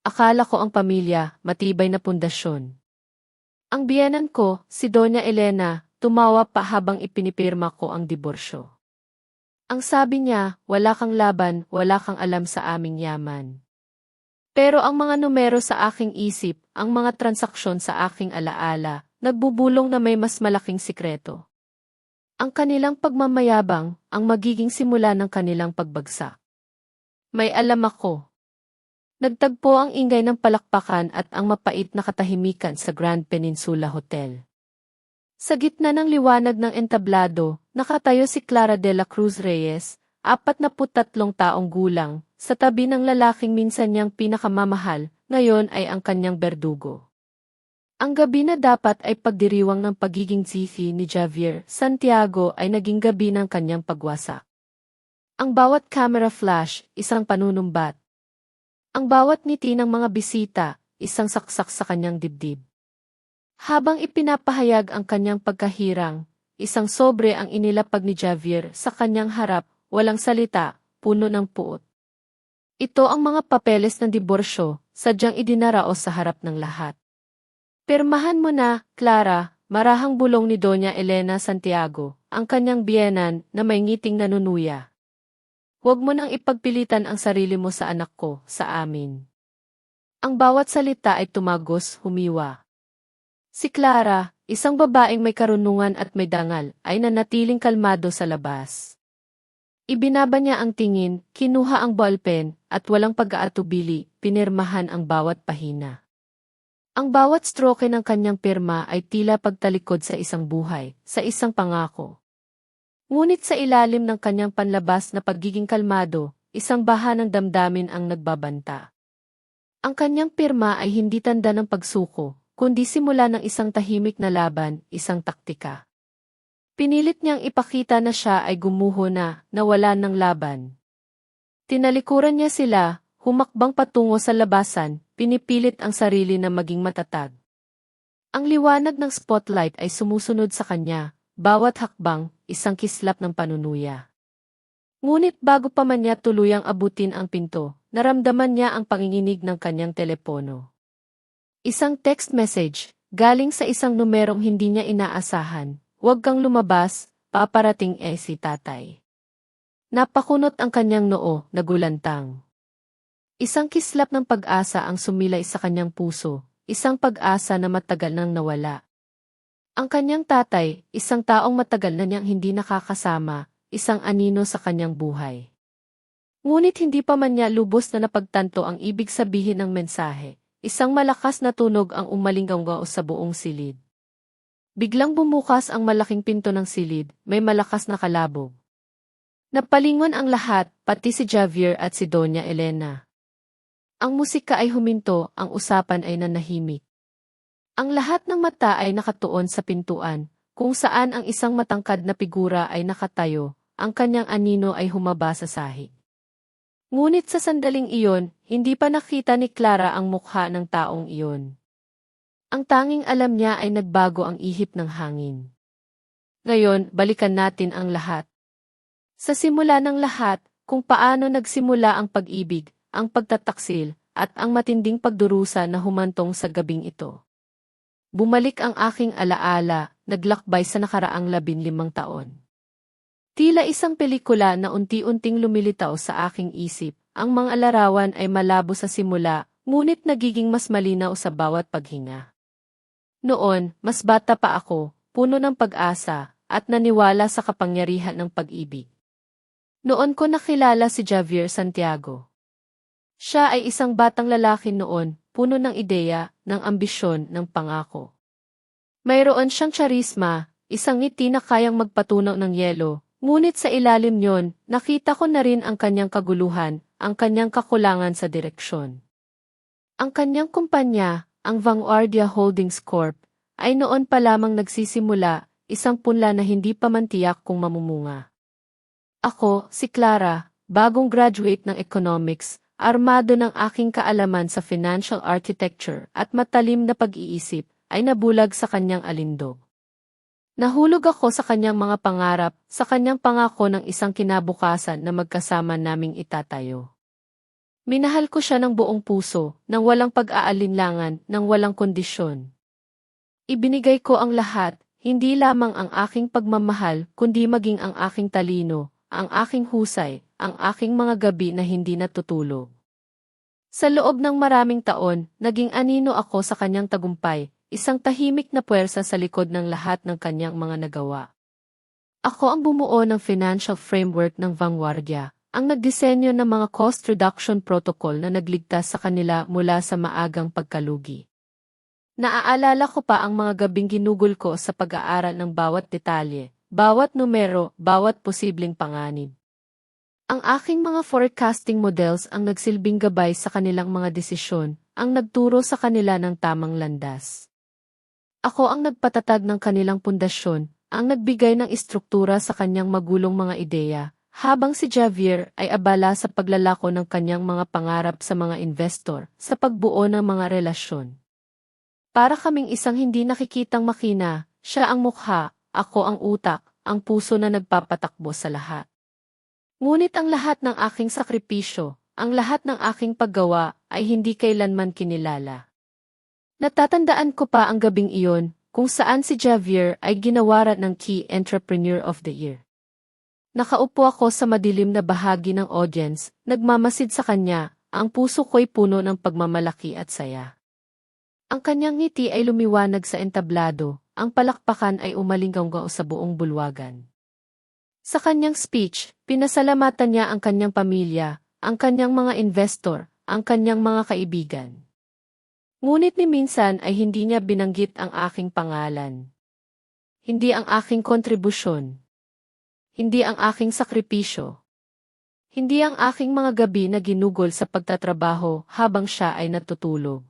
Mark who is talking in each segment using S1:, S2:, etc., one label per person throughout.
S1: Akala ko ang pamilya, matibay na pundasyon. Ang biyenan ko, si Doña Elena, tumawa pa habang ipinipirma ko ang diborsyo. Ang sabi niya, wala kang laban, wala kang alam sa aming yaman. Pero ang mga numero sa aking isip, ang mga transaksyon sa aking alaala, nagbubulong na may mas malaking sikreto. Ang kanilang pagmamayabang, ang magiging simula ng kanilang pagbagsak. May alam ako. Nagtagpo ang ingay ng palakpakan at ang mapait na katahimikan sa Grand Peninsula Hotel. Sa gitna ng liwanag ng entablado, nakatayo si Clara de la Cruz Reyes, 43 taong gulang, sa tabi ng lalaking minsan niyang pinakamamahal, ngayon ay ang kanyang berdugo. Ang gabi na dapat ay pagdiriwang ng pagiging zifi ni Javier Santiago ay naging gabi ng kanyang pagwasak. Ang bawat camera flash, isang panunumbat. Ang bawat ngiti ng mga bisita, isang saksak sa kanyang dibdib. Habang ipinapahayag ang kanyang pagkahirang, isang sobre ang inilapag ni Javier sa kanyang harap, walang salita, puno ng puot. Ito ang mga papeles ng diborsyo, sadyang idinaraos sa harap ng lahat. Pirmahan mo na, Clara, marahang bulong ni Doña Elena Santiago, ang kanyang biyenan na may ngiting nanunuya. Huwag mo nang ipagpilitan ang sarili mo sa anak ko, sa amin. Ang bawat salita ay tumagos, humiwa. Si Clara, isang babaeng may karunungan at may dangal, ay nanatiling kalmado sa labas. Ibinaba niya ang tingin, kinuha ang ballpen, at walang pag-aatubili, pinirmahan ang bawat pahina. Ang bawat stroke ng kanyang pirma ay tila pagtalikod sa isang buhay, sa isang pangako. Ngunit sa ilalim ng kanyang panlabas na pagiging kalmado, isang baha ng damdamin ang nagbabanta. Ang kanyang pirma ay hindi tanda ng pagsuko, kundi simula ng isang tahimik na laban, isang taktika. Pinilit niyang ipakita na siya ay gumuho na, nawalan ng laban. Tinalikuran niya sila, humakbang patungo sa labasan, pinipilit ang sarili na maging matatag. Ang liwanag ng spotlight ay sumusunod sa kanya, bawat hakbang, isang kislap ng panunuya. Ngunit bago pa man niya tuluyang abutin ang pinto, naramdaman niya ang panginginig ng kanyang telepono. Isang text message, galing sa isang numerong hindi niya inaasahan, "Huwag kang lumabas, paparating si tatay." Napakunot ang kanyang noo, nagulantang. Isang kislap ng pag-asa ang sumilay sa kanyang puso, isang pag-asa na matagal nang nawala. Ang kanyang tatay, isang taong matagal na niyang hindi nakakasama, isang anino sa kanyang buhay. Ngunit hindi pa man niya lubos na napagtanto ang ibig sabihin ng mensahe, isang malakas na tunog ang umalinggaw sa buong silid. Biglang bumukas ang malaking pinto ng silid, may malakas na kalabog. Napalingon ang lahat, pati si Javier at si Doña Elena. Ang musika ay huminto, ang usapan ay nanahimik. Ang lahat ng mata ay nakatuon sa pintuan, kung saan ang isang matangkad na figura ay nakatayo, ang kanyang anino ay humaba sa sahig. Ngunit sa sandaling iyon, hindi pa nakita ni Clara ang mukha ng taong iyon. Ang tanging alam niya ay nagbago ang ihip ng hangin. Ngayon, balikan natin ang lahat. Sa simula ng lahat, kung paano nagsimula ang pag-ibig, ang pagtataksil, at ang matinding pagdurusa na humantong sa gabing ito. Bumalik ang aking alaala, naglakbay sa nakaraang 15 taon. Tila isang pelikula na unti-unting lumilitaw sa aking isip, ang mga larawan ay malabo sa simula, ngunit nagiging mas malinaw sa bawat paghinga. Noon, mas bata pa ako, puno ng pag-asa, at naniwala sa kapangyarihan ng pag-ibig. Noon ko nakilala si Javier Santiago. Siya ay isang batang lalaki noon, puno ng ideya, ng ambisyon, ng pangako. Mayroon siyang charisma, isang ngiti na kayang magpatunaw ng yelo, ngunit sa ilalim niyon, nakita ko na rin ang kanyang kaguluhan, ang kanyang kakulangan sa direksyon. Ang kanyang kumpanya, ang Vanguardia Holdings Corp., ay noon pa lamang nagsisimula, isang punla na hindi pa man tiyak kung mamumunga. Ako, si Clara, bagong graduate ng economics, armado ng aking kaalaman sa financial architecture at matalim na pag-iisip, ay nabulag sa kanyang alindog. Nahulog ako sa kanyang mga pangarap, sa kanyang pangako ng isang kinabukasan na magkasama naming itatayo. Minahal ko siya ng buong puso, nang walang pag-aalinlangan, nang walang kondisyon. Ibinigay ko ang lahat, hindi lamang ang aking pagmamahal, kundi maging ang aking talino, ang aking husay, ang aking mga gabi na hindi natutulog. Sa loob ng maraming taon, naging anino ako sa kanyang tagumpay, isang tahimik na puwersa sa likod ng lahat ng kanyang mga nagawa. Ako ang bumuo ng financial framework ng Vanguardia, ang nagdisenyo ng mga cost reduction protocol na nagligtas sa kanila mula sa maagang pagkalugi. Naaalala ko pa ang mga gabing ginugol ko sa pag-aaral ng bawat detalye, bawat numero, bawat posibleng panganib. Ang aking mga forecasting models ang nagsilbing gabay sa kanilang mga desisyon, ang nagturo sa kanila ng tamang landas. Ako ang nagpatatag ng kanilang pundasyon, ang nagbigay ng istruktura sa kanyang magulong mga ideya, habang si Javier ay abala sa paglalako ng kanyang mga pangarap sa mga investor, sa pagbuo ng mga relasyon. Para kaming isang hindi nakikitang makina, siya ang mukha, ako ang utak, ang puso na nagpapatakbo sa lahat. Ngunit ang lahat ng aking sakripisyo, ang lahat ng aking paggawa, ay hindi kailanman kinilala. Natatandaan ko pa ang gabing iyon, kung saan si Javier ay ginawaran ng Key Entrepreneur of the Year. Nakaupo ako sa madilim na bahagi ng audience, nagmamasid sa kanya, ang puso ko'y puno ng pagmamalaki at saya. Ang kanyang ngiti ay lumiwanag sa entablado, ang palakpakan ay umalinggaw sa buong bulwagan. Sa kanyang speech, pinasalamatan niya ang kanyang pamilya, ang kanyang mga investor, ang kanyang mga kaibigan. Ngunit ni minsan ay hindi niya binanggit ang aking pangalan. Hindi ang aking kontribusyon. Hindi ang aking sakripisyo. Hindi ang aking mga gabi na ginugol sa pagtatrabaho habang siya ay natutulog.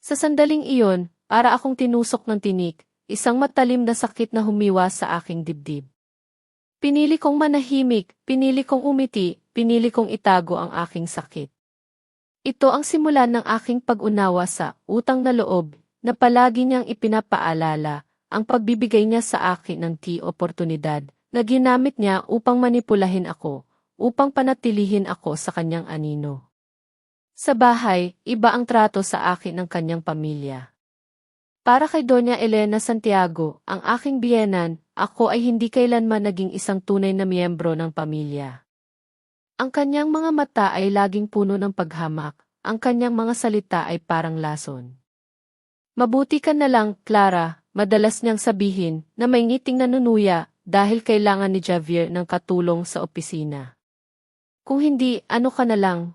S1: Sa sandaling iyon, para akong tinusok ng tinik, isang matalim na sakit na humiwa sa aking dibdib. Pinili kong manahimik, pinili kong umiti, pinili kong itago ang aking sakit. Ito ang simulan ng aking pag-unawa sa utang na loob, na palagi niyang ipinapaalala, ang pagbibigay niya sa akin ng oportunidad, na ginamit niya upang manipulahin ako, upang panatilihin ako sa kanyang anino. Sa bahay, iba ang trato sa akin ng kanyang pamilya. Para kay Doña Elena Santiago, ang aking biyenan, ako ay hindi kailanman naging isang tunay na miyembro ng pamilya. Ang kanyang mga mata ay laging puno ng paghamak, ang kanyang mga salita ay parang lason. Mabuti ka na lang, Clara, madalas niyang sabihin, na may ngiting nanunuya, dahil kailangan ni Javier ng katulong sa opisina. Kung hindi, ano ka na lang?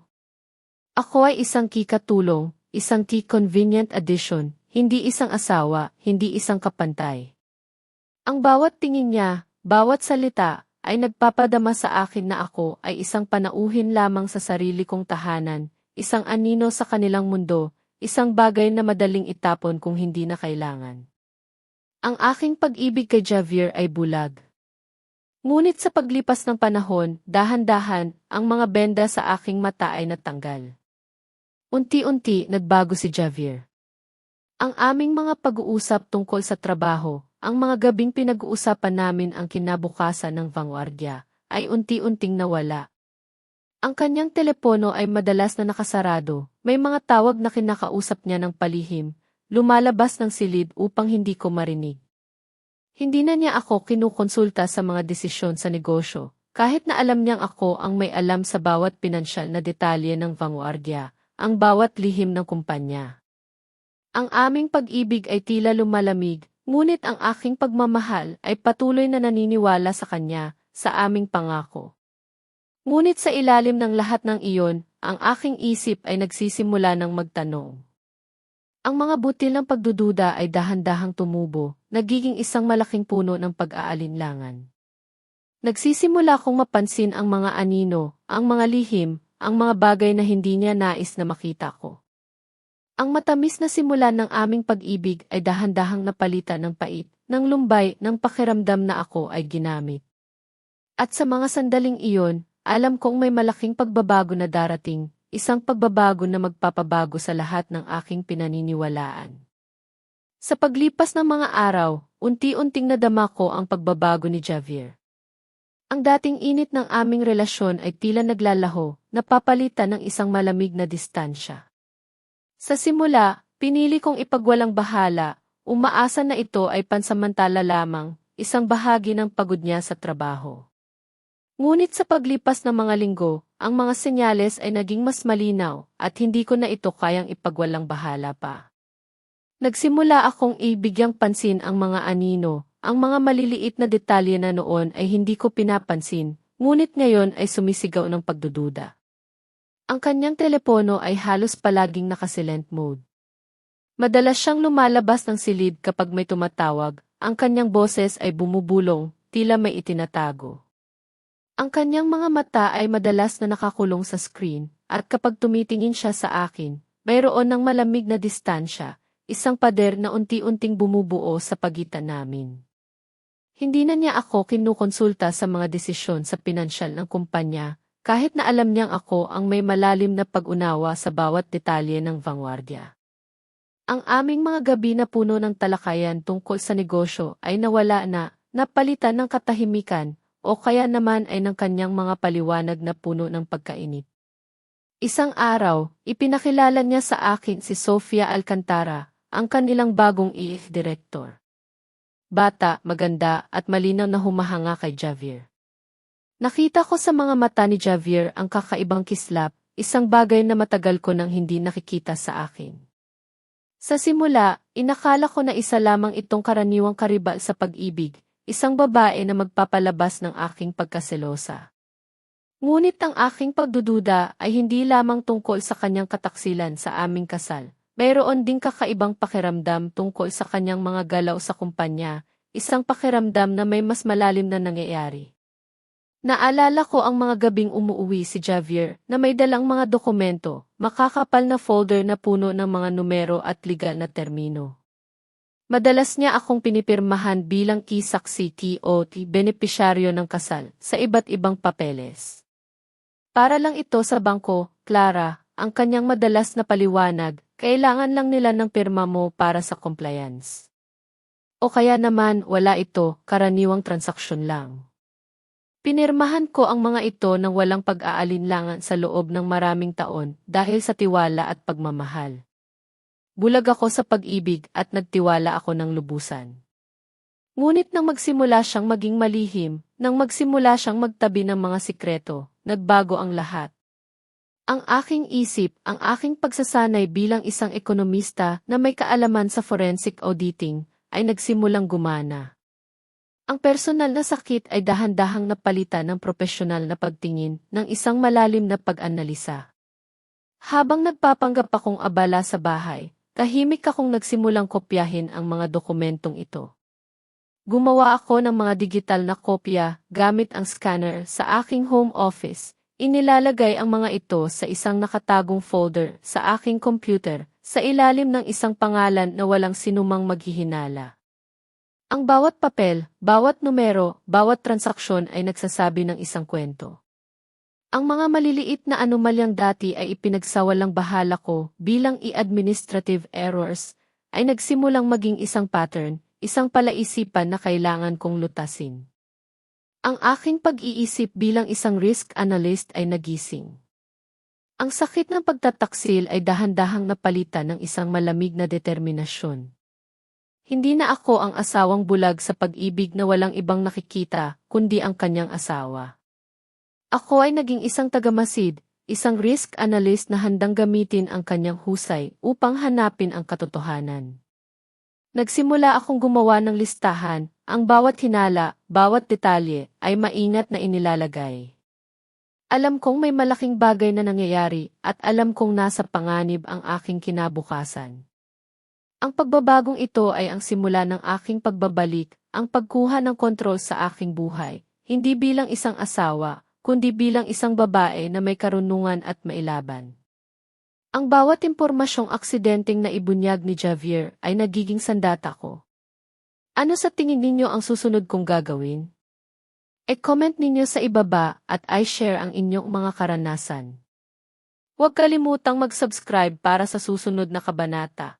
S1: Ako ay isang kikatulong, isang convenient addition, hindi isang asawa, hindi isang kapantay. Ang bawat tingin niya, bawat salita, ay nagpapadama sa akin na ako ay isang panauhin lamang sa sarili kong tahanan, isang anino sa kanilang mundo, isang bagay na madaling itapon kung hindi na kailangan. Ang aking pag-ibig kay Javier ay bulag. Ngunit sa paglipas ng panahon, dahan-dahan, ang mga benda sa aking mata ay natanggal. Unti-unti, nagbago si Javier. Ang aming mga pag-uusap tungkol sa trabaho, ang mga gabing pinag-uusapan namin ang kinabukasan ng Vanguardia, ay unti-unting nawala. Ang kanyang telepono ay madalas na nakasarado, may mga tawag na kinakausap niya ng palihim, lumalabas ng silid upang hindi ko marinig. Hindi na niya ako kinukonsulta sa mga desisyon sa negosyo, kahit na alam niyang ako ang may alam sa bawat pinansyal na detalye ng Vanguardia, ang bawat lihim ng kumpanya. Ang aming pag-ibig ay tila lumalamig, ngunit ang aking pagmamahal ay patuloy na naniniwala sa kanya, sa aming pangako. Ngunit sa ilalim ng lahat ng iyon, ang aking isip ay nagsisimula ng magtanong. Ang mga butil ng pagdududa ay dahan-dahang tumubo, nagiging isang malaking puno ng pag-aalinlangan. Nagsisimula kong mapansin ang mga anino, ang mga lihim, ang mga bagay na hindi niya nais na makita ko. Ang matamis na simulan ng aming pag-ibig ay dahan-dahang napalitan ng pait, ng lumbay, ng pakiramdam na ako ay ginamit. At sa mga sandaling iyon, alam kong may malaking pagbabago na darating, isang pagbabago na magpapabago sa lahat ng aking pinaniniwalaan. Sa paglipas ng mga araw, unti-unting nadama ko ang pagbabago ni Javier. Ang dating init ng aming relasyon ay tila naglalaho, napapalitan ng isang malamig na distansya. Sa simula, pinili kong ipagwalang bahala, umaasa na ito ay pansamantala lamang, isang bahagi ng pagod niya sa trabaho. Ngunit sa paglipas ng mga linggo, ang mga senyales ay naging mas malinaw at hindi ko na ito kayang ipagwalang bahala pa. Nagsimula akong ibigyang pansin ang mga anino, ang mga maliliit na detalye na noon ay hindi ko pinapansin, ngunit ngayon ay sumisigaw ng pagdududa. Ang kanyang telepono ay halos palaging naka-silent mode. Madalas siyang lumalabas ng silid kapag may tumatawag, ang kanyang boses ay bumubulong, tila may itinatago. Ang kanyang mga mata ay madalas na nakakulong sa screen, at kapag tumitingin siya sa akin, mayroon ng malamig na distansya, isang pader na unti-unting bumubuo sa pagitan namin. Hindi na niya ako kinukonsulta sa mga desisyon sa pinansyal ng kumpanya, kahit na alam niyang ako ang may malalim na pag-unawa sa bawat detalye ng vanguardia. Ang aming mga gabi na puno ng talakayan tungkol sa negosyo ay nawala na, napalitan ng katahimikan, o kaya naman ay ng kanyang mga paliwanag na puno ng pagkainip. Isang araw, ipinakilala niya sa akin si Sofia Alcantara, ang kanilang bagong director. Bata, maganda, at malinaw na humahanga kay Javier. Nakita ko sa mga mata ni Javier ang kakaibang kislap, isang bagay na matagal ko nang hindi nakikita sa akin. Sa simula, inakala ko na isa lamang itong karaniwang karibal sa pag-ibig, isang babae na magpapalabas ng aking pagkaselosa. Ngunit ang aking pagdududa ay hindi lamang tungkol sa kanyang kataksilan sa aming kasal. Mayroon ding kakaibang pakiramdam tungkol sa kanyang mga galaw sa kumpanya, isang pakiramdam na may mas malalim na nangyayari. Naalala ko ang mga gabing umuuwi si Javier na may dalang mga dokumento, makakapal na folder na puno ng mga numero at legal na termino. Madalas niya akong pinipirmahan bilang kisaksi o benepisyaryo ng kasal sa iba't ibang papeles. Para lang ito sa bangko, Clara, ang kanyang madalas na paliwanag, kailangan lang nila ng pirma mo para sa compliance. O kaya naman wala ito, karaniwang transaksyon lang. Pinirmahan ko ang mga ito nang walang pag-aalinlangan sa loob ng maraming taon dahil sa tiwala at pagmamahal. Bulag ako sa pag-ibig at nagtiwala ako ng lubusan. Ngunit nang magsimula siyang maging malihim, nang magsimula siyang magtabi ng mga sikreto, nagbago ang lahat. Ang aking isip, ang aking pagsasanay bilang isang ekonomista na may kaalaman sa forensic auditing, ay nagsimulang gumana. Ang personal na sakit ay dahan-dahang napalitan ng propesyonal na pagtingin ng isang malalim na pag-analisa. Habang nagpapanggap akong abala sa bahay, tahimik akong nagsimulang kopyahin ang mga dokumentong ito. Gumawa ako ng mga digital na kopya gamit ang scanner sa aking home office. Inilalagay ang mga ito sa isang nakatagong folder sa aking computer sa ilalim ng isang pangalan na walang sinumang maghihinala. Ang bawat papel, bawat numero, bawat transaksyon ay nagsasabi ng isang kwento. Ang mga maliliit na anomalyang dati ay ipinagsawalang bahala ko bilang administrative errors, ay nagsimulang maging isang pattern, isang palaisipan na kailangan kong lutasin. Ang aking pag-iisip bilang isang risk analyst ay nagising. Ang sakit ng pagtataksil ay dahan-dahang napalitan ng isang malamig na determinasyon. Hindi na ako ang asawang bulag sa pag-ibig na walang ibang nakikita, kundi ang kanyang asawa. Ako ay naging isang tagamasid, isang risk analyst na handang gamitin ang kanyang husay upang hanapin ang katotohanan. Nagsimula akong gumawa ng listahan, ang bawat hinala, bawat detalye ay maingat na inilalagay. Alam kong may malaking bagay na nangyayari at alam kong nasa panganib ang aking kinabukasan. Ang pagbabagong ito ay ang simula ng aking pagbabalik, ang pagkuha ng kontrol sa aking buhay, hindi bilang isang asawa, kundi bilang isang babae na may karunungan at mailaban. Ang bawat impormasyong aksidenteng na ibunyag ni Javier ay nagiging sandata ko. Ano sa tingin ninyo ang susunod kong gagawin? E-comment ninyo sa ibaba at i-share ang inyong mga karanasan. Huwag kalimutang mag-subscribe para sa susunod na kabanata.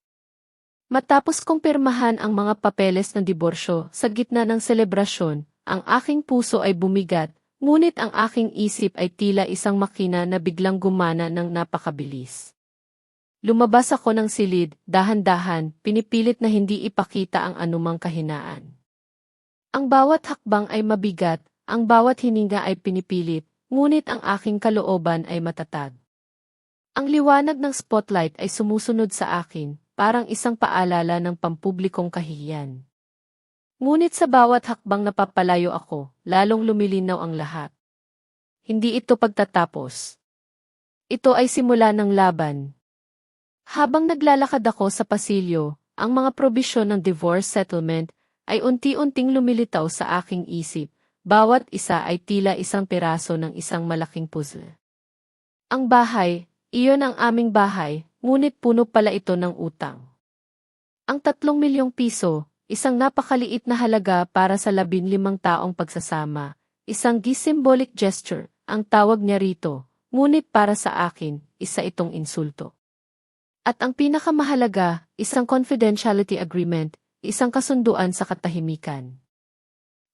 S1: Matapos kong pirmahan ang mga papeles ng diborsyo sa gitna ng selebrasyon, ang aking puso ay bumigat, ngunit ang aking isip ay tila isang makina na biglang gumana ng napakabilis. Lumabas ako ng silid, dahan-dahan, pinipilit na hindi ipakita ang anumang kahinaan. Ang bawat hakbang ay mabigat, ang bawat hininga ay pinipilit, ngunit ang aking kalooban ay matatag. Ang liwanag ng spotlight ay sumusunod sa akin, parang isang paalala ng pampublikong kahihiyan. Ngunit sa bawat hakbang napapalayo ako, lalong lumilinaw ang lahat. Hindi ito pagtatapos. Ito ay simula ng laban. Habang naglalakad ako sa pasilyo, ang mga probisyon ng divorce settlement ay unti-unting lumilitaw sa aking isip. Bawat isa ay tila isang piraso ng isang malaking puzzle. Ang bahay, iyon ang aming bahay, ngunit puno pala ito ng utang. Ang 3 milyong piso, isang napakaliit na halaga para sa 15 taong pagsasama, isang symbolic gesture, ang tawag niya rito, ngunit para sa akin, isa itong insulto. At ang pinakamahalaga, isang confidentiality agreement, isang kasunduan sa katahimikan.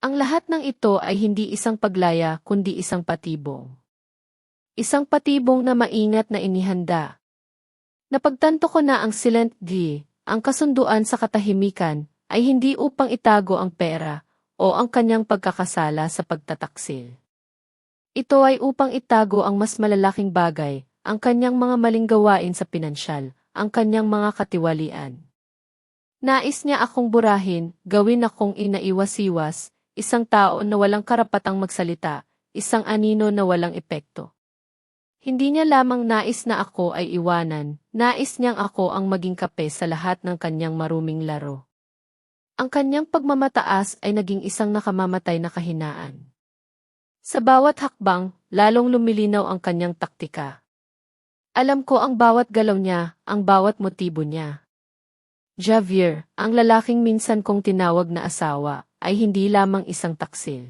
S1: Ang lahat ng ito ay hindi isang paglaya kundi isang patibong. Isang patibong na maingat na inihanda. Napagtanto ko na ang silent deal, ang kasunduan sa katahimikan, ay hindi upang itago ang pera o ang kanyang pagkakasala sa pagtataksil. Ito ay upang itago ang mas malalaking bagay, ang kanyang mga maling gawain sa pinansyal, ang kanyang mga katiwalian. Nais niya akong burahin, gawin akong inaiwas-iwas, isang tao na walang karapatang magsalita, isang anino na walang epekto. Hindi niya lamang nais na ako ay iwanan, nais niyang ako ang maging kape sa lahat ng kanyang maruming laro. Ang kanyang pagmamataas ay naging isang nakamamatay na kahinaan. Sa bawat hakbang, lalong lumilinaw ang kanyang taktika. Alam ko ang bawat galaw niya, ang bawat motibo niya. Javier, ang lalaking minsan kong tinawag na asawa, ay hindi lamang isang taksil.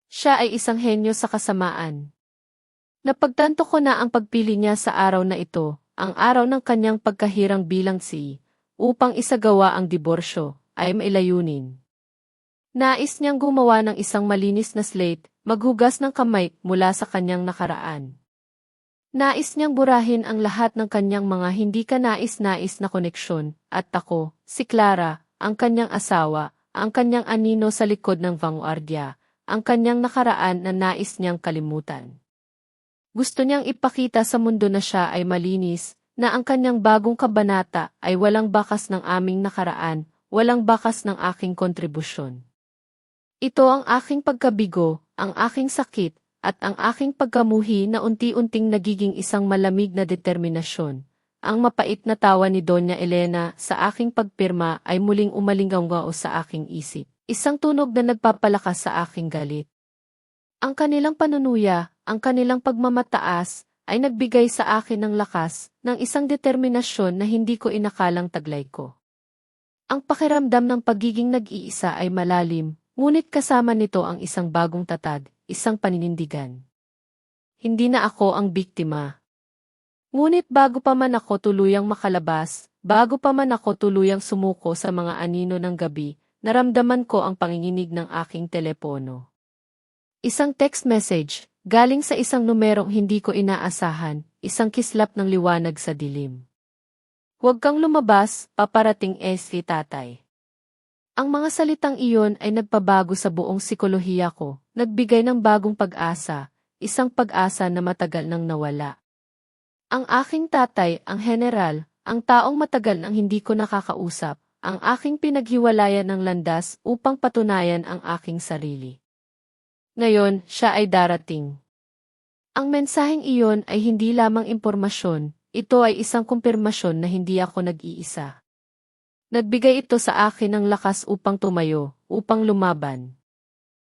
S1: Siya ay isang henyo sa kasamaan. Napagtanto ko na ang pagpili niya sa araw na ito, ang araw ng kanyang pagkahirang bilang upang isagawa ang diborsyo, ay mailayunin. Nais niyang gumawa ng isang malinis na slate, maghugas ng kamay mula sa kanyang nakaraan. Nais niyang burahin ang lahat ng kanyang mga hindi kanais-nais na koneksyon, at ako, si Clara, ang kanyang asawa, ang kanyang anino sa likod ng vanguardia, ang kanyang nakaraan na nais niyang kalimutan. Gusto niyang ipakita sa mundo na siya ay malinis, na ang kanyang bagong kabanata ay walang bakas ng aming nakaraan, walang bakas ng aking kontribusyon. Ito ang aking pagkabigo, ang aking sakit, at ang aking pagkamuhi na unti-unting nagiging isang malamig na determinasyon. Ang mapait na tawa ni Doña Elena sa aking pagpirma ay muling umalinggaw sa aking isip. Isang tunog na nagpapalakas sa aking galit. Ang kanilang panunuya, ang kanilang pagmamataas, ay nagbigay sa akin ng lakas, ng isang determinasyon na hindi ko inakalang taglay ko. Ang pakiramdam ng pagiging nag-iisa ay malalim, ngunit kasama nito ang isang bagong tatag, isang paninindigan. Hindi na ako ang biktima. Ngunit bago pa man ako tuluyang makalabas, bago pa man ako tuluyang sumuko sa mga anino ng gabi, naramdaman ko ang panginginig ng aking telepono. Isang text message, galing sa isang numerong hindi ko inaasahan, isang kislap ng liwanag sa dilim. Huwag kang lumabas, paparating si tatay. Ang mga salitang iyon ay nagpabago sa buong psikolohiya ko, nagbigay ng bagong pag-asa, isang pag-asa na matagal nang nawala. Ang aking tatay, ang general, ang taong matagal nang hindi ko nakakausap, ang aking pinaghiwalayan ng landas upang patunayan ang aking sarili. Ngayon, siya ay darating. Ang mensaheng iyon ay hindi lamang impormasyon, ito ay isang kumpirmasyon na hindi ako nag-iisa. Nagbigay ito sa akin ng lakas upang tumayo, upang lumaban.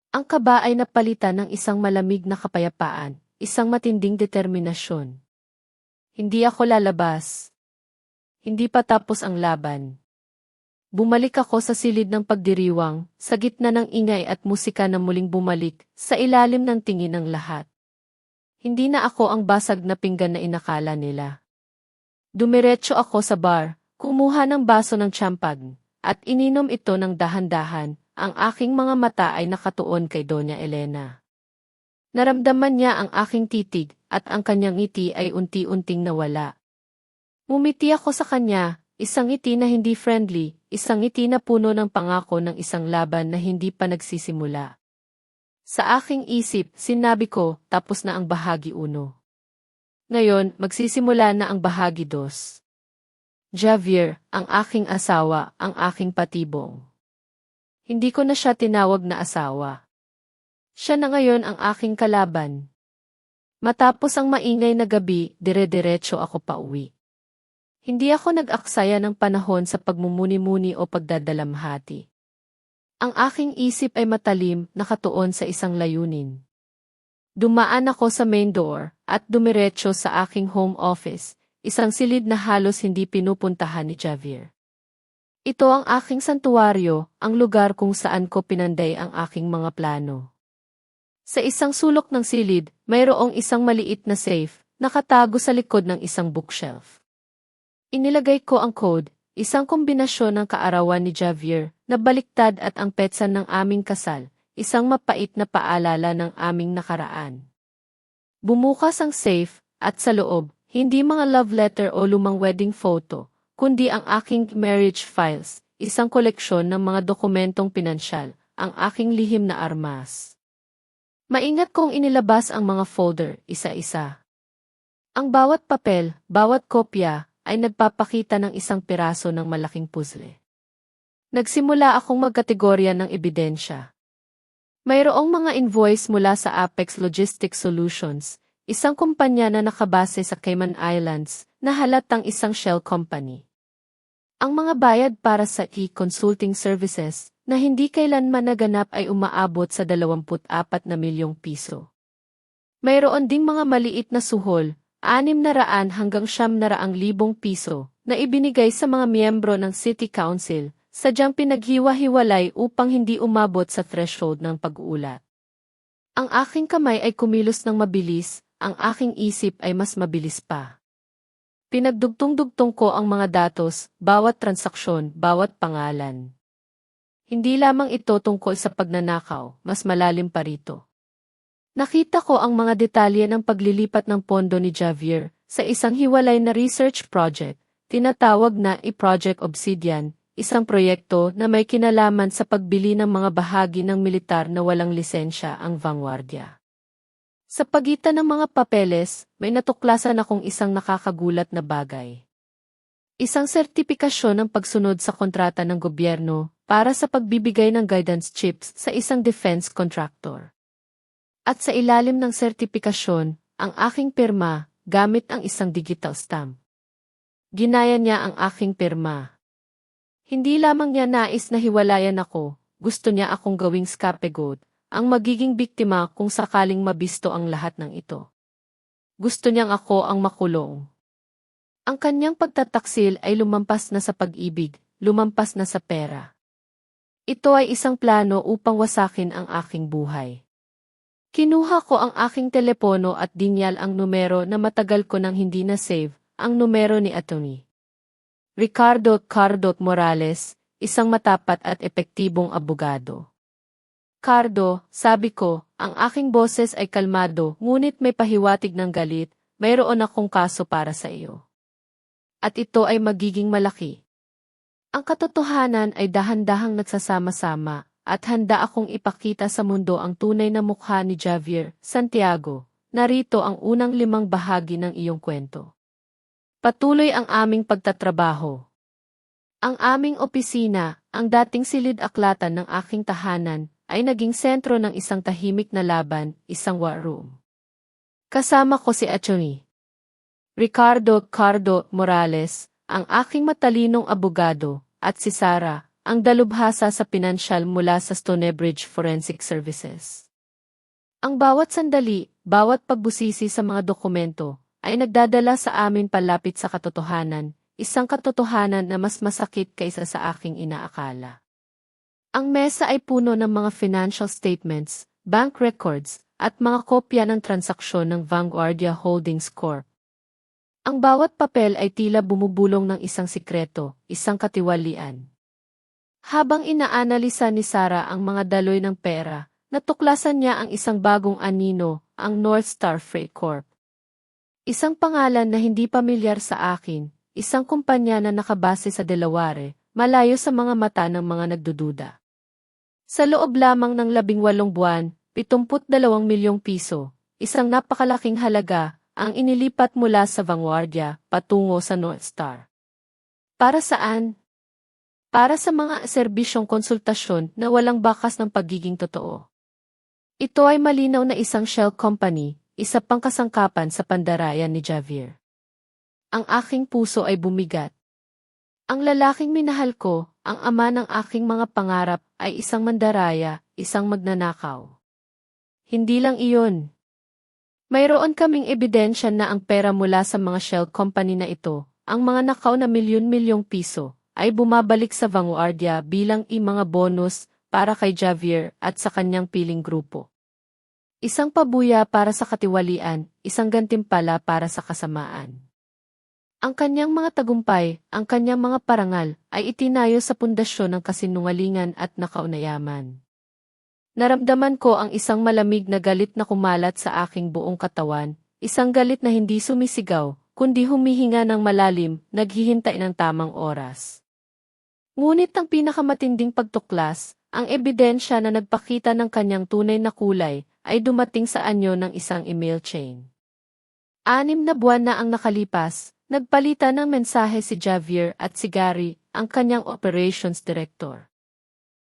S1: Ang kaba ay napalitan ng isang malamig na kapayapaan, isang matinding determinasyon. Hindi ako lalabas. Hindi pa tapos ang laban. Bumalik ako sa silid ng pagdiriwang, sa gitna ng ingay at musika na muling bumalik, sa ilalim ng tingin ng lahat. Hindi na ako ang basag na pinggan na inakala nila. Dumiretso ako sa bar, kumuha ng baso ng champagne, at ininom ito ng dahan-dahan, ang aking mga mata ay nakatuon kay Doña Elena. Naramdaman niya ang aking titig at ang kanyang ngiti ay unti-unting nawala. Ngumiti ako sa kanya, isang ngiti na hindi friendly, isang ngiti na puno ng pangako ng isang laban na hindi pa nagsisimula. Sa aking isip, sinabi ko, tapos na ang bahagi 1. Ngayon, magsisimula na ang bahagi 2. Javier, ang aking asawa, ang aking patibong. Hindi ko na siya tinawag na asawa. Siya na ngayon ang aking kalaban. Matapos ang maingay na gabi, dire-diretso ako pauwi. Hindi ako nag-aksaya ng panahon sa pagmumuni-muni o pagdadalamhati. Ang aking isip ay matalim, nakatuon sa isang layunin. Dumaan ako sa main door, at dumiretso sa aking home office, isang silid na halos hindi pinupuntahan ni Javier. Ito ang aking santuwaryo, ang lugar kung saan ko pinanday ang aking mga plano. Sa isang sulok ng silid, mayroong isang maliit na safe, nakatago sa likod ng isang bookshelf. Inilagay ko ang code, isang kombinasyon ng kaarawan ni Javier, na baliktad at ang petsa ng aming kasal, isang mapait na paalala ng aming nakaraan. Bumukas ang safe, at sa loob, hindi mga love letter o lumang wedding photo, kundi ang aking marriage files, isang koleksyon ng mga dokumentong pinansyal, ang aking lihim na armas. Maingat kong inilabas ang mga folder, isa-isa. Ang bawat papel, bawat kopya, ay nagpapakita ng isang piraso ng malaking puzzle. Nagsimula akong magkategorya ng ebidensya. Mayroong mga invoice mula sa Apex Logistics Solutions, isang kumpanya na nakabase sa Cayman Islands, na halatang isang shell company. Ang mga bayad para sa e-consulting services, na hindi kailanman naganap ay umaabot sa 24 na milyong piso. Mayroon ding mga maliit na suhol, 600 hanggang 900,000 piso, na ibinigay sa mga miyembro ng City Council, sadyang pinaghiwa-hiwalay upang hindi umabot sa threshold ng pag-uulat. Ang aking kamay ay kumilos ng mabilis, ang aking isip ay mas mabilis pa. Pinagdugtong-dugtong ko ang mga datos, bawat transaksyon, bawat pangalan. Hindi lamang ito tungkol sa pagnanakaw, mas malalim pa rito. Nakita ko ang mga detalye ng paglilipat ng pondo ni Javier sa isang hiwalay na research project, tinatawag na i-Project Obsidian, isang proyekto na may kinalaman sa pagbili ng mga bahagi ng militar na walang lisensya ang Vanguardia. Sa pagitan ng mga papeles, may natuklasan akong isang nakakagulat na bagay. Isang sertipikasyon ng pagsunod sa kontrata ng gobyerno para sa pagbibigay ng guidance chips sa isang defense contractor. At sa ilalim ng sertipikasyon, ang aking pirma, gamit ang isang digital stamp. Ginaya niya ang aking pirma. Hindi lamang niya nais na hiwalayan ako, gusto niya akong gawing scapegoat, ang magiging biktima kung sakaling mabisto ang lahat ng ito. Gusto niyang ako ang makulong. Ang kanyang pagtataksil ay lumampas na sa pag-ibig, lumampas na sa pera. Ito ay isang plano upang wasakin ang aking buhay. Kinuha ko ang aking telepono at dinyal ang numero na matagal ko nang hindi na-save, ang numero ni Atty. Ricardo Cardo Morales, isang matapat at epektibong abogado. Cardo, sabi ko, ang aking boses ay kalmado, ngunit may pahiwatig ng galit, mayroon akong kaso para sa iyo. At ito ay magiging malaki. Ang katotohanan ay dahan-dahang nagsasama-sama, at handa akong ipakita sa mundo ang tunay na mukha ni Javier, Santiago. Narito ang unang 5 bahagi ng iyong kwento. Patuloy ang aming pagtatrabaho. Ang aming opisina, ang dating silid-aklatan ng aking tahanan, ay naging sentro ng isang tahimik na laban, isang war room. Kasama ko si Atty. Ricardo Cardo Morales, ang aking matalinong abogado, at si Sarah, ang dalubhasa sa pinansyal mula sa Stonebridge Forensic Services. Ang bawat sandali, bawat pagbusisi sa mga dokumento, ay nagdadala sa amin palapit sa katotohanan, isang katotohanan na mas masakit kaysa sa aking inaakala. Ang mesa ay puno ng mga financial statements, bank records, at mga kopya ng transaksyon ng Vanguardia Holdings Corp. Ang bawat papel ay tila bumubulong ng isang sikreto, isang katiwalian. Habang inaanalisa ni Sarah ang mga daloy ng pera, natuklasan niya ang isang bagong anino, ang North Star Freight Corp. Isang pangalan na hindi pamilyar sa akin, isang kumpanya na nakabase sa Delaware, malayo sa mga mata ng mga nagdududa. Sa loob lamang ng 18 buwan, 72 milyong piso, isang napakalaking halaga, ang inilipat mula sa Vanguardia patungo sa North Star. Para saan? Para sa mga serbisyong konsultasyon na walang bakas ng pagiging totoo. Ito ay malinaw na isang shell company, isa pang kasangkapan sa pandarayan ni Javier. Ang aking puso ay bumigat. Ang lalaking minahal ko, ang ama ng aking mga pangarap, ay isang mandaraya, isang magnanakaw. Hindi lang iyon. Mayroon kaming ebidensya na ang pera mula sa mga shell company na ito, ang mga nakaw na milyon-milyong piso, ay bumabalik sa Vanguardia bilang mga bonus para kay Javier at sa kanyang piling grupo. Isang pabuya para sa katiwalian, isang gantimpala para sa kasamaan. Ang kanyang mga tagumpay, ang kanyang mga parangal, ay itinayo sa pundasyon ng kasinungalingan at nakaunayaman. Naramdaman ko ang isang malamig na galit na kumalat sa aking buong katawan, isang galit na hindi sumisigaw, kundi humihinga ng malalim, naghihintay ng tamang oras. Ngunit ang pinakamatinding pagtuklas, ang ebidensya na nagpakita ng kanyang tunay na kulay, ay dumating sa anyo ng isang email chain. 6 na buwan na ang nakalipas, nagpalitan ng mensahe si Javier at si Gary, ang kanyang operations director.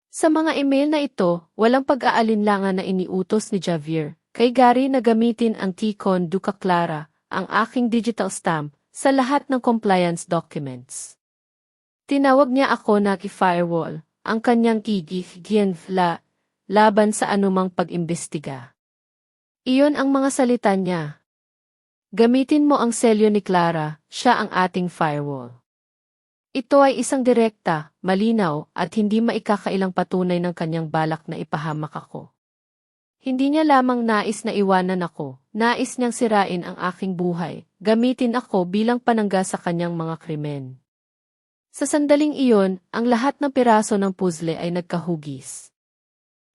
S1: Sa mga email na ito, walang pag-aalinlangan na iniutos ni Javier, kay Gary na gamitin ang Ticon Duca Clara, ang aking digital stamp, sa lahat ng compliance documents. Tinawag niya ako na firewall, ang kanyang gigigianvla, laban sa anumang pag-imbestiga. Iyon ang mga salita niya. Gamitin mo ang selyo ni Clara, siya ang ating firewall. Ito ay isang direkta, malinaw, at hindi maikakailang patunay ng kanyang balak na ipahamak ako. Hindi niya lamang nais na iwanan ako, nais niyang sirain ang aking buhay, gamitin ako bilang panangga sa kanyang mga krimen. Sa sandaling iyon, ang lahat ng piraso ng puzzle ay nagkahugis.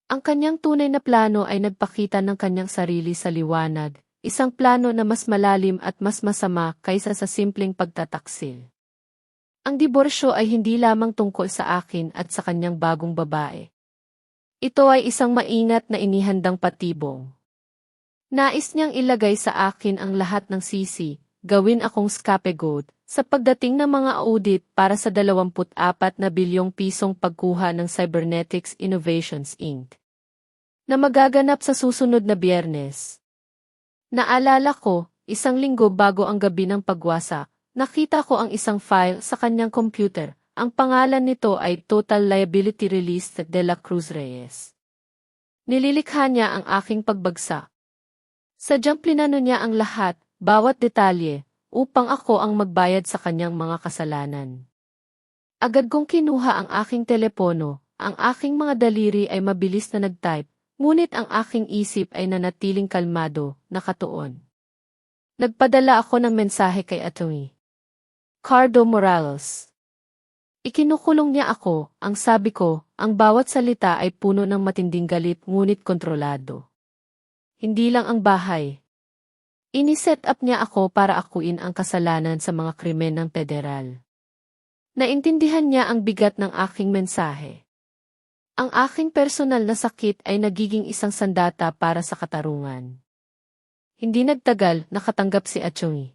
S1: Ang kanyang tunay na plano ay nagpakita ng kanyang sarili sa liwanag, isang plano na mas malalim at mas masama kaysa sa simpleng pagtataksil. Ang diborsyo ay hindi lamang tungkol sa akin at sa kanyang bagong babae. Ito ay isang maingat na inihandang patibong. Nais niyang ilagay sa akin ang lahat ng sisi, gawin akong scapegoat, sa pagdating ng mga audit para sa 24 na bilyong pisong pagkuha ng Cybernetics Innovations Inc. na magaganap sa susunod na Biyernes. Naalala ko, 1 linggo bago ang gabi ng pagwasak, nakita ko ang isang file sa kanyang computer. Ang pangalan nito ay Total Liability Release de la Cruz Reyes. Nililikha niya ang aking pagbagsak. Sadyang plinano niya ang lahat, bawat detalye, upang ako ang magbayad sa kanyang mga kasalanan. Agad kong kinuha ang aking telepono, ang aking mga daliri ay mabilis na nag-type, ngunit ang aking isip ay nanatiling kalmado, nakatuon. Nagpadala ako ng mensahe kay Atty. Cardo Morales. Ikinukulong niya ako, ang sabi ko, ang bawat salita ay puno ng matinding galit ngunit kontrolado. Hindi lang ang bahay. Ini-set up niya ako para akuin ang kasalanan sa mga krimen ng federal. Naintindihan niya ang bigat ng aking mensahe. Ang aking personal na sakit ay nagiging isang sandata para sa katarungan. Hindi nagtagal, nakatanggap si Atty.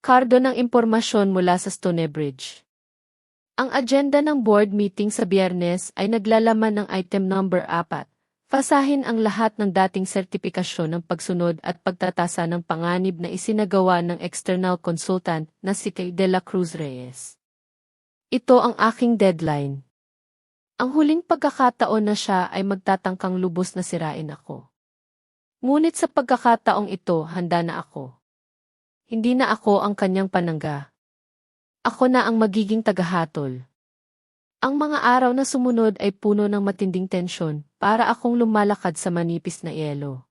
S1: Cardo ng impormasyon mula sa Stonebridge. Ang agenda ng board meeting sa Biyernes ay naglalaman ng item number 4. Fasahin ang lahat ng dating sertipikasyon ng pagsunod at pagtatasa ng panganib na isinagawa ng external consultant na si Kay De La Cruz Reyes. Ito ang aking deadline. Ang huling pagkakataon na siya ay magtatangkang lubos na sirain ako. Ngunit sa pagkakataong ito, handa na ako. Hindi na ako ang kanyang panangga. Ako na ang magiging tagahatol. Ang mga araw na sumunod ay puno ng matinding tensyon, para akong lumalakad sa manipis na yelo.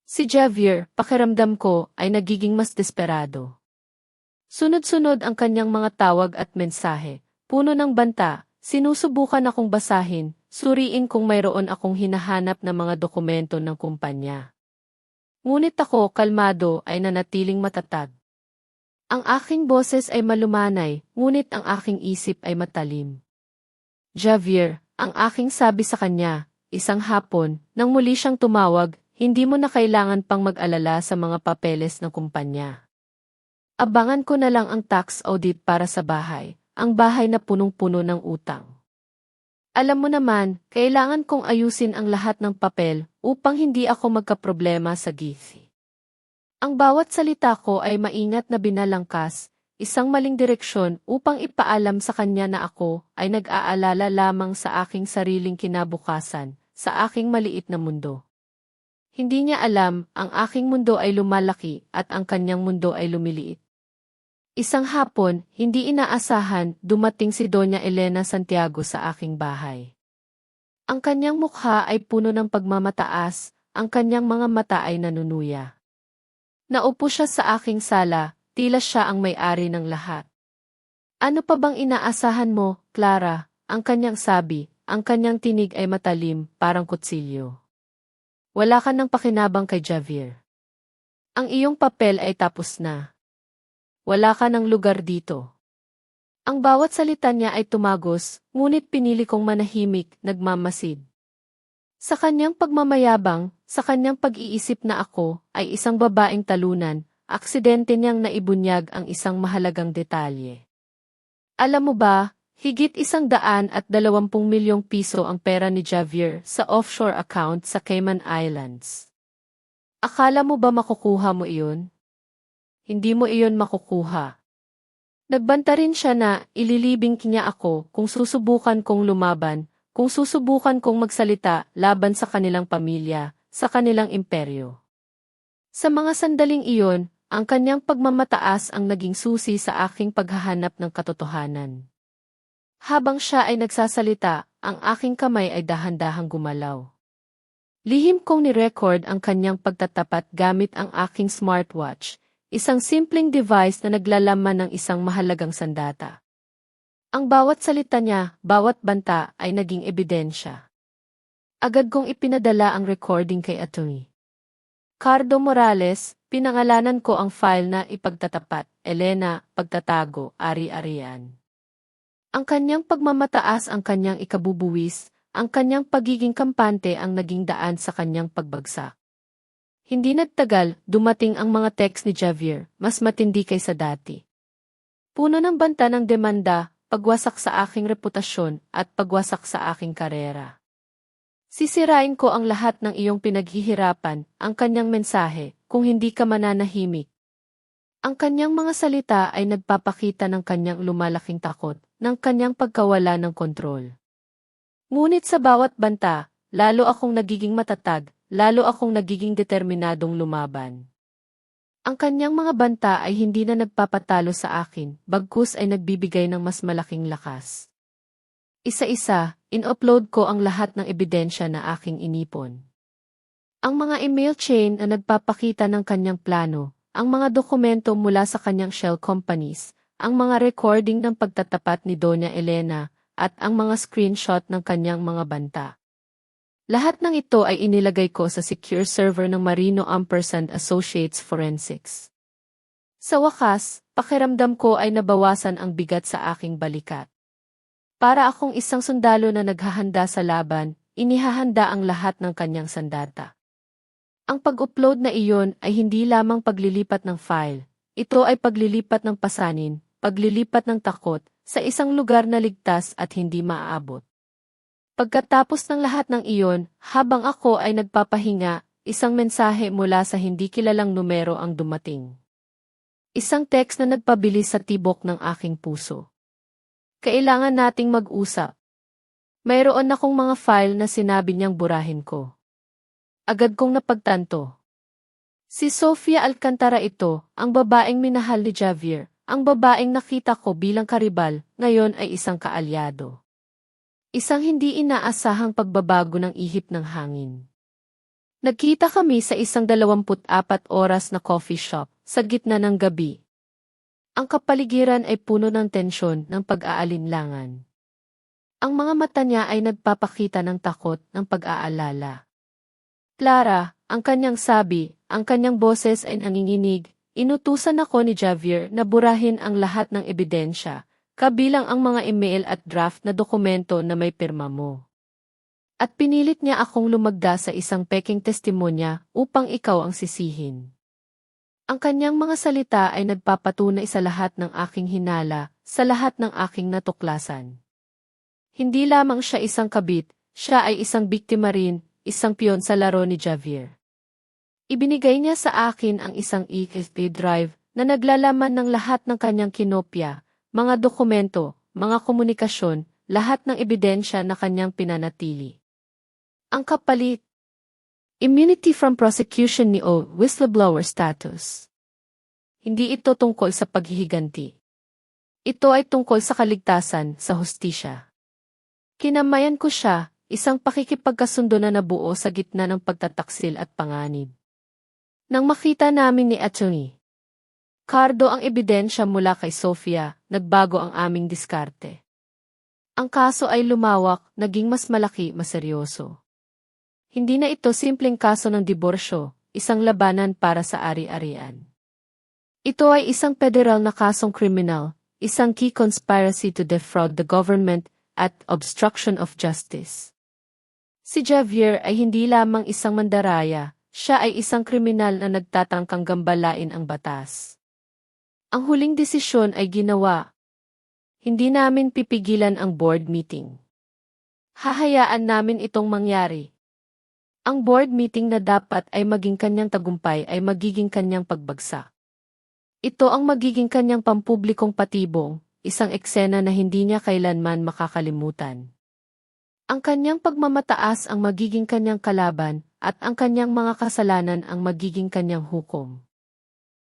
S1: Si Javier, pakiramdam ko, ay nagiging mas desperado. Sunod-sunod ang kanyang mga tawag at mensahe, puno ng banta, sinusubukan akong basahin, suriin kung mayroon akong hinahanap na mga dokumento ng kumpanya. Ngunit ako, kalmado, ay nanatiling matatag. Ang aking boses ay malumanay, ngunit ang aking isip ay matalim. Javier, ang aking sabi sa kanya, isang hapon, nang muli siyang tumawag, hindi mo na kailangan pang mag-alala sa mga papeles ng kumpanya. Abangan ko na lang ang tax audit para sa bahay, ang bahay na punong-puno ng utang. Alam mo naman, kailangan kong ayusin ang lahat ng papel upang hindi ako magkaproblema sa GIFI. Ang bawat salita ko ay maingat na binalangkas, isang maling direksyon upang ipaalam sa kanya na ako ay nag-aalala lamang sa aking sariling kinabukasan, sa aking maliit na mundo. Hindi niya alam, ang aking mundo ay lumalaki at ang kanyang mundo ay lumiliit. Isang hapon, hindi inaasahan, dumating si Doña Elena Santiago sa aking bahay. Ang kanyang mukha ay puno ng pagmamataas, ang kanyang mga mata ay nanunuya. Naupo siya sa aking sala, tila siya ang may-ari ng lahat. Ano pa bang inaasahan mo, Clara? Ang kanyang sabi, ang kanyang tinig ay matalim, parang kutsilyo. Wala ka ng pakinabang kay Javier. Ang iyong papel ay tapos na. Wala ka ng lugar dito. Ang bawat salita niya ay tumagos, ngunit pinili kong manahimik, nagmamasid. Sa kanyang pagmamayabang, sa kanyang pag-iisip na ako ay isang babaeng talunan, aksidente niyang naibunyag ang isang mahalagang detalye. Alam mo ba, higit 120 milyong piso ang pera ni Javier sa offshore account sa Cayman Islands. Akala mo ba makukuha mo iyon? Hindi mo iyon makukuha. Nagbanta rin siya na ililibing niya ako kung susubukan kong lumaban, kung susubukan kong magsalita laban sa kanilang pamilya, sa kanilang imperyo. Sa mga sandaling iyon, ang kanyang pagmamataas ang naging susi sa aking paghahanap ng katotohanan. Habang siya ay nagsasalita, ang aking kamay ay dahan-dahang gumalaw. Lihim kong ni-record ang kanyang pagtatapat gamit ang aking smartwatch, isang simpleng device na naglalaman ng isang mahalagang sandata. Ang bawat salita niya, bawat banta ay naging ebidensya. Agad kong ipinadala ang recording kay Atty. Cardo Morales, pinangalanan ko ang file na ipagtatapat, Elena, pagtatago, ari-arian. Ang kanyang pagmamataas ang kanyang ikabubuwis, ang kanyang pagiging kampante ang naging daan sa kanyang pagbagsak. Hindi nagtagal, dumating ang mga text ni Javier, mas matindi kaysa dati. Puno ng banta ng demanda, pagwasak sa aking reputasyon, at pagwasak sa aking karera. Sisirain ko ang lahat ng iyong pinaghihirapan, ang kanyang mensahe, kung hindi ka mananahimik. Ang kanyang mga salita ay nagpapakita ng kanyang lumalaking takot, ng kanyang pagkawala ng kontrol. Ngunit sa bawat banta, lalo akong nagiging matatag, lalo akong nagiging determinadong lumaban. Ang kanyang mga banta ay hindi na nagpapatalo sa akin, bagkus ay nagbibigay ng mas malaking lakas. Isa-isa, in-upload ko ang lahat ng ebidensya na aking inipon. Ang mga email chain na nagpapakita ng kanyang plano, ang mga dokumento mula sa kanyang shell companies, ang mga recording ng pagtatapat ni Doña Elena, at ang mga screenshot ng kanyang mga banta. Lahat ng ito ay inilagay ko sa secure server ng Marino & Associates Forensics. Sa wakas, pakiramdam ko ay nabawasan ang bigat sa aking balikat. Para akong isang sundalo na naghahanda sa laban, inihahanda ang lahat ng kanyang sandata. Ang pag-upload na iyon ay hindi lamang paglilipat ng file, ito ay paglilipat ng pasanin, paglilipat ng takot, sa isang lugar na ligtas at hindi maaabot. Pagkatapos ng lahat ng iyon, habang ako ay nagpapahinga, isang mensahe mula sa hindi kilalang numero ang dumating. Isang text na nagpabilis sa tibok ng aking puso. Kailangan nating mag-usap. Mayroon akong mga file na sinabi niyang burahin ko. Agad kong napagtanto. Si Sofia Alcantara ito, ang babaeng minahal ni Javier, ang babaeng nakita ko bilang karibal, ngayon ay isang kaalyado. Isang hindi inaasahang pagbabago ng ihip ng hangin. Nagkita kami sa isang 24 oras na coffee shop, sa gitna ng gabi. Ang kapaligiran ay puno ng tensyon ng pag-aalinlangan. Ang mga mata niya ay nagpapakita ng takot ng pag-aalala. Clara, ang kanyang sabi, ang kanyang boses ay nanginginig. Inutusan ako ni Javier na burahin ang lahat ng ebidensya, kabilang ang mga email at draft na dokumento na may pirma mo. At pinilit niya akong lumagda sa isang peking testimonya upang ikaw ang sisihin. Ang kanyang mga salita ay nagpapatunay sa lahat ng aking hinala, sa lahat ng aking natuklasan. Hindi lamang siya isang kabit, siya ay isang biktima rin, isang piyon sa laro ni Javier. Ibinigay niya sa akin ang isang USB drive na naglalaman ng lahat ng kanyang kinopya, mga dokumento, mga komunikasyon, lahat ng ebidensya na kanyang pinanatili. Ang kapalit, immunity from prosecution ni O. Whistleblower status. Hindi ito tungkol sa paghihiganti. Ito ay tungkol sa kaligtasan, sa hustisya. Kinamayan ko siya, isang pakikipagkasundo na nabuo sa gitna ng pagtataksil at panganib. Nang makita namin ni Atty. Cardo ang ebidensya mula kay Sofia, nagbago ang aming diskarte. Ang kaso ay lumawak, naging mas malaki, mas seryoso. Hindi na ito simpleng kaso ng diborsyo, isang labanan para sa ari-arian. Ito ay isang federal na kasong kriminal, isang key conspiracy to defraud the government at obstruction of justice. Si Javier ay hindi lamang isang mandaraya, siya ay isang kriminal na nagtatangkang gambalain ang batas. Ang huling desisyon ay ginawa. Hindi namin pipigilan ang board meeting. Hahayaan namin itong mangyari. Ang board meeting na dapat ay maging kanyang tagumpay ay magiging kanyang pagbagsak. Ito ang magiging kanyang pampublikong patibong, isang eksena na hindi niya kailanman makakalimutan. Ang kanyang pagmamataas ang magiging kanyang kalaban, at ang kanyang mga kasalanan ang magiging kanyang hukom.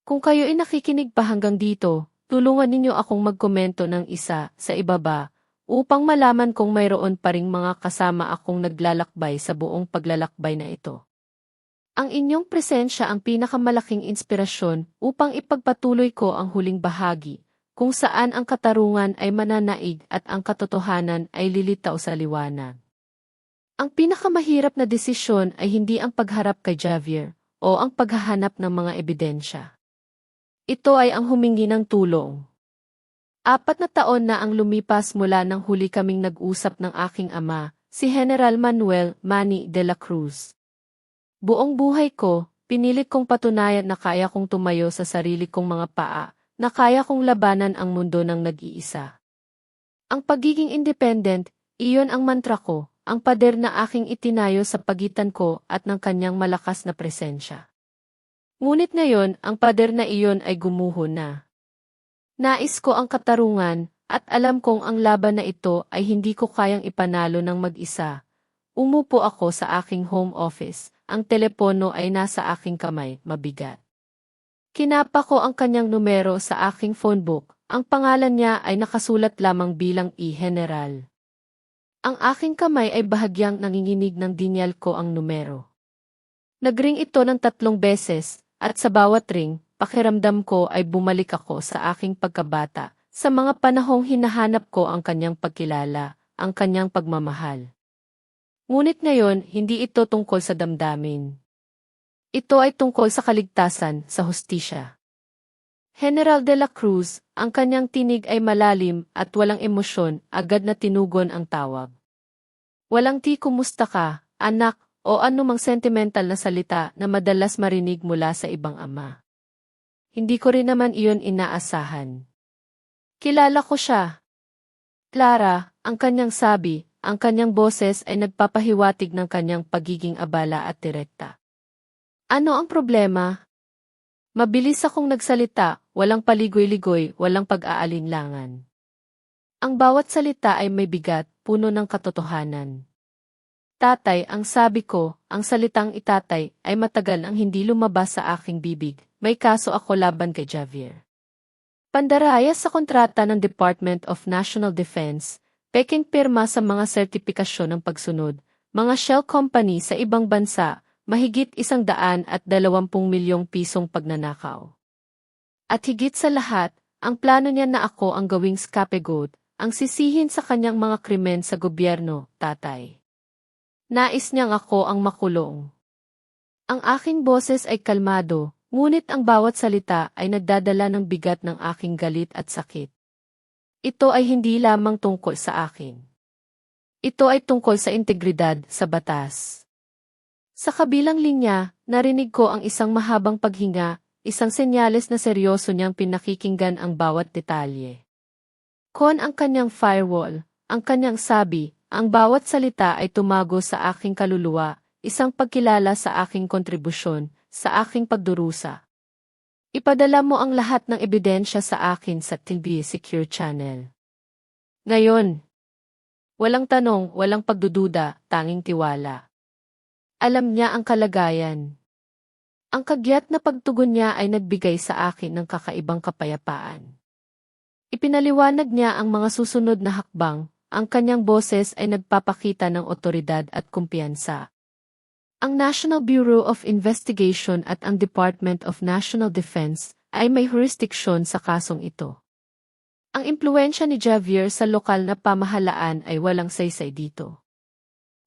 S1: Kung kayo ay nakikinig pa hanggang dito, tulungan ninyo akong magkomento ng isa sa ibaba, upang malaman kung mayroon pa ring mga kasama akong naglalakbay sa buong paglalakbay na ito. Ang inyong presensya ang pinakamalaking inspirasyon upang ipagpatuloy ko ang huling bahagi, kung saan ang katarungan ay mananaig at ang katotohanan ay lilitaw sa liwanag. Ang pinakamahirap na desisyon ay hindi ang pagharap kay Javier o ang paghahanap ng mga ebidensya. Ito ay ang humingi ng tulong. 4 na taon na ang lumipas mula nang huli kaming nag-usap ng aking ama, si General Manuel Manny de la Cruz. Buong buhay ko, pinilit kong patunayan na kaya kong tumayo sa sarili kong mga paa, na kaya kong labanan ang mundo ng nag-iisa. Ang pagiging independent, iyon ang mantra ko, ang pader na aking itinayo sa pagitan ko at ng kanyang malakas na presensya. Ngunit ngayon, ang pader na iyon ay gumuho na. Nais ko ang katarungan, at alam kong ang laban na ito ay hindi ko kayang ipanalo ng mag-isa. Umupo ako sa aking home office, ang telepono ay nasa aking kamay, mabigat. Kinapa ko ang kanyang numero sa aking phonebook, ang pangalan niya ay nakasulat lamang bilang E-General. Ang aking kamay ay bahagyang nanginginig nang dinyal ko ang numero. Nagring ito ng 3 beses, at sa bawat ring, pakiramdam ko ay bumalik ako sa aking pagkabata, sa mga panahong hinahanap ko ang kanyang pagkilala, ang kanyang pagmamahal. Ngunit ngayon, hindi ito tungkol sa damdamin. Ito ay tungkol sa kaligtasan, sa hustisya. General de la Cruz, ang kanyang tinig ay malalim at walang emosyon, agad na tinugon ang tawag. Walang kumusta ka, anak, o anumang sentimental na salita na madalas marinig mula sa ibang ama. Hindi ko rin naman iyon inaasahan. Kilala ko siya. Clara, ang kanyang sabi, ang kanyang boses ay nagpapahiwatig ng kanyang pagiging abala at direkta. Ano ang problema? Mabilis akong nagsalita, walang paligoy-ligoy, walang pag-aalinlangan. Ang bawat salita ay may bigat, puno ng katotohanan. Tatay, ang sabi ko, ang salitang itatay ay matagal ang hindi lumabas sa aking bibig. May kaso ako laban kay Javier. Pandaraya sa kontrata ng Department of National Defense, peking pirma sa mga sertipikasyon ng pagsunod, mga shell company sa ibang bansa, mahigit 120 milyong pisong pagnanakaw. At higit sa lahat, ang plano niya na ako ang gawing scapegoat, ang sisihin sa kanyang mga krimen sa gobyerno, tatay. Nais niyang ako ang makulong. Ang aking boses ay kalmado, ngunit ang bawat salita ay nagdadala ng bigat ng aking galit at sakit. Ito ay hindi lamang tungkol sa akin. Ito ay tungkol sa integridad sa batas. Sa kabilang linya, narinig ko ang isang mahabang paghinga, isang senyales na seryoso niyang pinakikinggan ang bawat detalye. Kon ang kanyang firewall, ang kanyang sabi, ang bawat salita ay tumago sa aking kaluluwa, isang pagkilala sa aking kontribusyon, sa aking pagdurusa. Ipadala mo ang lahat ng ebidensya sa akin sa TV Secure Channel. Ngayon, walang tanong, walang pagdududa, tanging tiwala. Alam niya ang kalagayan. Ang kagyat na pagtugon niya ay nagbigay sa akin ng kakaibang kapayapaan. Ipinaliwanag niya ang mga susunod na hakbang, ang kanyang boses ay nagpapakita ng otoridad at kumpiyansa. Ang National Bureau of Investigation at ang Department of National Defense ay may jurisdiksyon sa kasong ito. Ang impluwensya ni Javier sa lokal na pamahalaan ay walang saysay dito.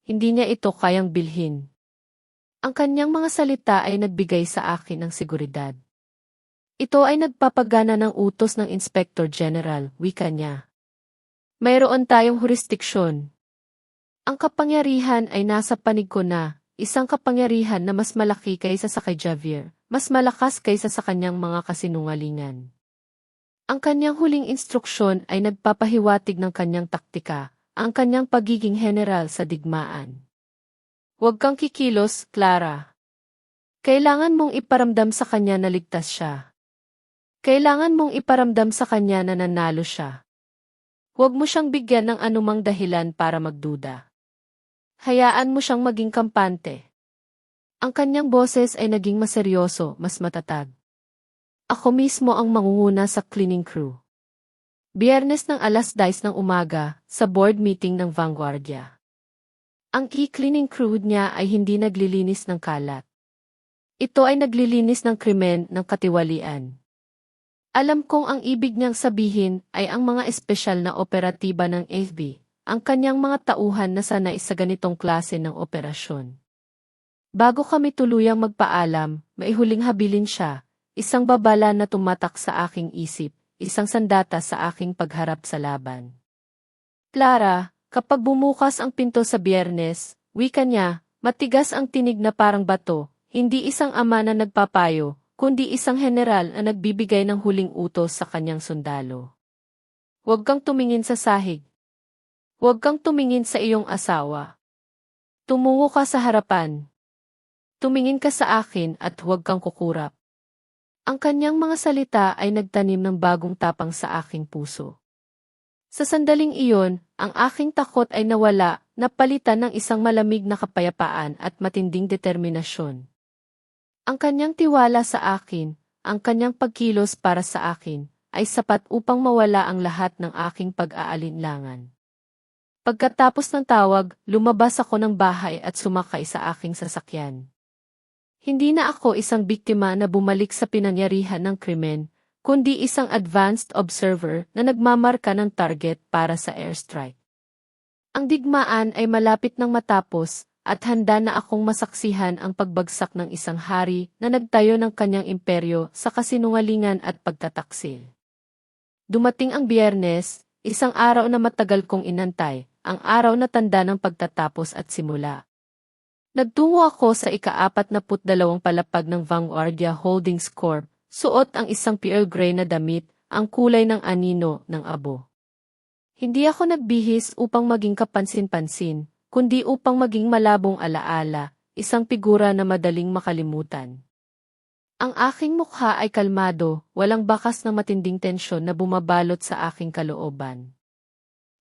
S1: Hindi niya ito kayang bilhin. Ang kanyang mga salita ay nagbigay sa akin ng seguridad. Ito ay nagpapagana ng utos ng Inspector General, wika niya. Mayroon tayong jurisdiksyon. Ang kapangyarihan ay nasa panig ko na, isang kapangyarihan na mas malaki kaysa sa kay Javier, mas malakas kaysa sa kanyang mga kasinungalingan. Ang kanyang huling instruksyon ay nagpapahiwatig ng kanyang taktika, ang kanyang pagiging general sa digmaan. Huwag kang kikilos, Clara. Kailangan mong iparamdam sa kanya na ligtas siya. Kailangan mong iparamdam sa kanya na nanalo siya. Huwag mo siyang bigyan ng anumang dahilan para magduda. Hayaan mo siyang maging kampante. Ang kanyang boses ay naging maseryoso, mas matatag. Ako mismo ang mangunguna sa cleaning crew. Biyernes ng alas 10 ng umaga, sa board meeting ng Vanguardia. Ang cleaning crew niya ay hindi naglilinis ng kalat. Ito ay naglilinis ng krimen ng katiwalian. Alam kong ang ibig niyang sabihin ay ang mga espesyal na operatiba ng FB. Ang kanyang mga tauhan na sanay sa ganitong klase ng operasyon. Bago kami tuluyang magpaalam, maihuling habilin siya, isang babala na tumatak sa aking isip, isang sandata sa aking pagharap sa laban. Clara, kapag bumukas ang pinto sa Biyernes, wika niya, matigas ang tinig na parang bato, hindi isang ama na nagpapayo, kundi isang general na nagbibigay ng huling utos sa kanyang sundalo. Huwag kang tumingin sa sahig. Huwag kang tumingin sa iyong asawa. Tumungo ka sa harapan. Tumingin ka sa akin at huwag kang kukurap. Ang kanyang mga salita ay nagtanim ng bagong tapang sa aking puso. Sa sandaling iyon, ang aking takot ay nawala, napalitan ng isang malamig na kapayapaan at matinding determinasyon. Ang kanyang tiwala sa akin, ang kanyang pagkilos para sa akin, ay sapat upang mawala ang lahat ng aking pag-aalinlangan. Pagkatapos ng tawag, lumabas ako ng bahay at sumakay sa aking sasakyan. Hindi na ako isang biktima na bumalik sa pinangyarihan ng krimen, kundi isang advanced observer na nagmamarka ng target para sa airstrike. Ang digmaan ay malapit nang matapos at handa na akong masaksihan ang pagbagsak ng isang hari na nagtayo ng kanyang imperyo sa kasinungalingan at pagtataksil. Dumating ang Biyernes, isang araw na matagal kong inantay, ang araw na tanda ng pagtatapos at simula. Nagtungo ako sa ika-42 palapag ng Vanguardia Holdings Corp., suot ang isang pearl gray na damit, ang kulay ng anino ng abo. Hindi ako nagbihis upang maging kapansin-pansin, kundi upang maging malabong alaala, isang figura na madaling makalimutan. Ang aking mukha ay kalmado, walang bakas na matinding tensyon na bumabalot sa aking kalooban.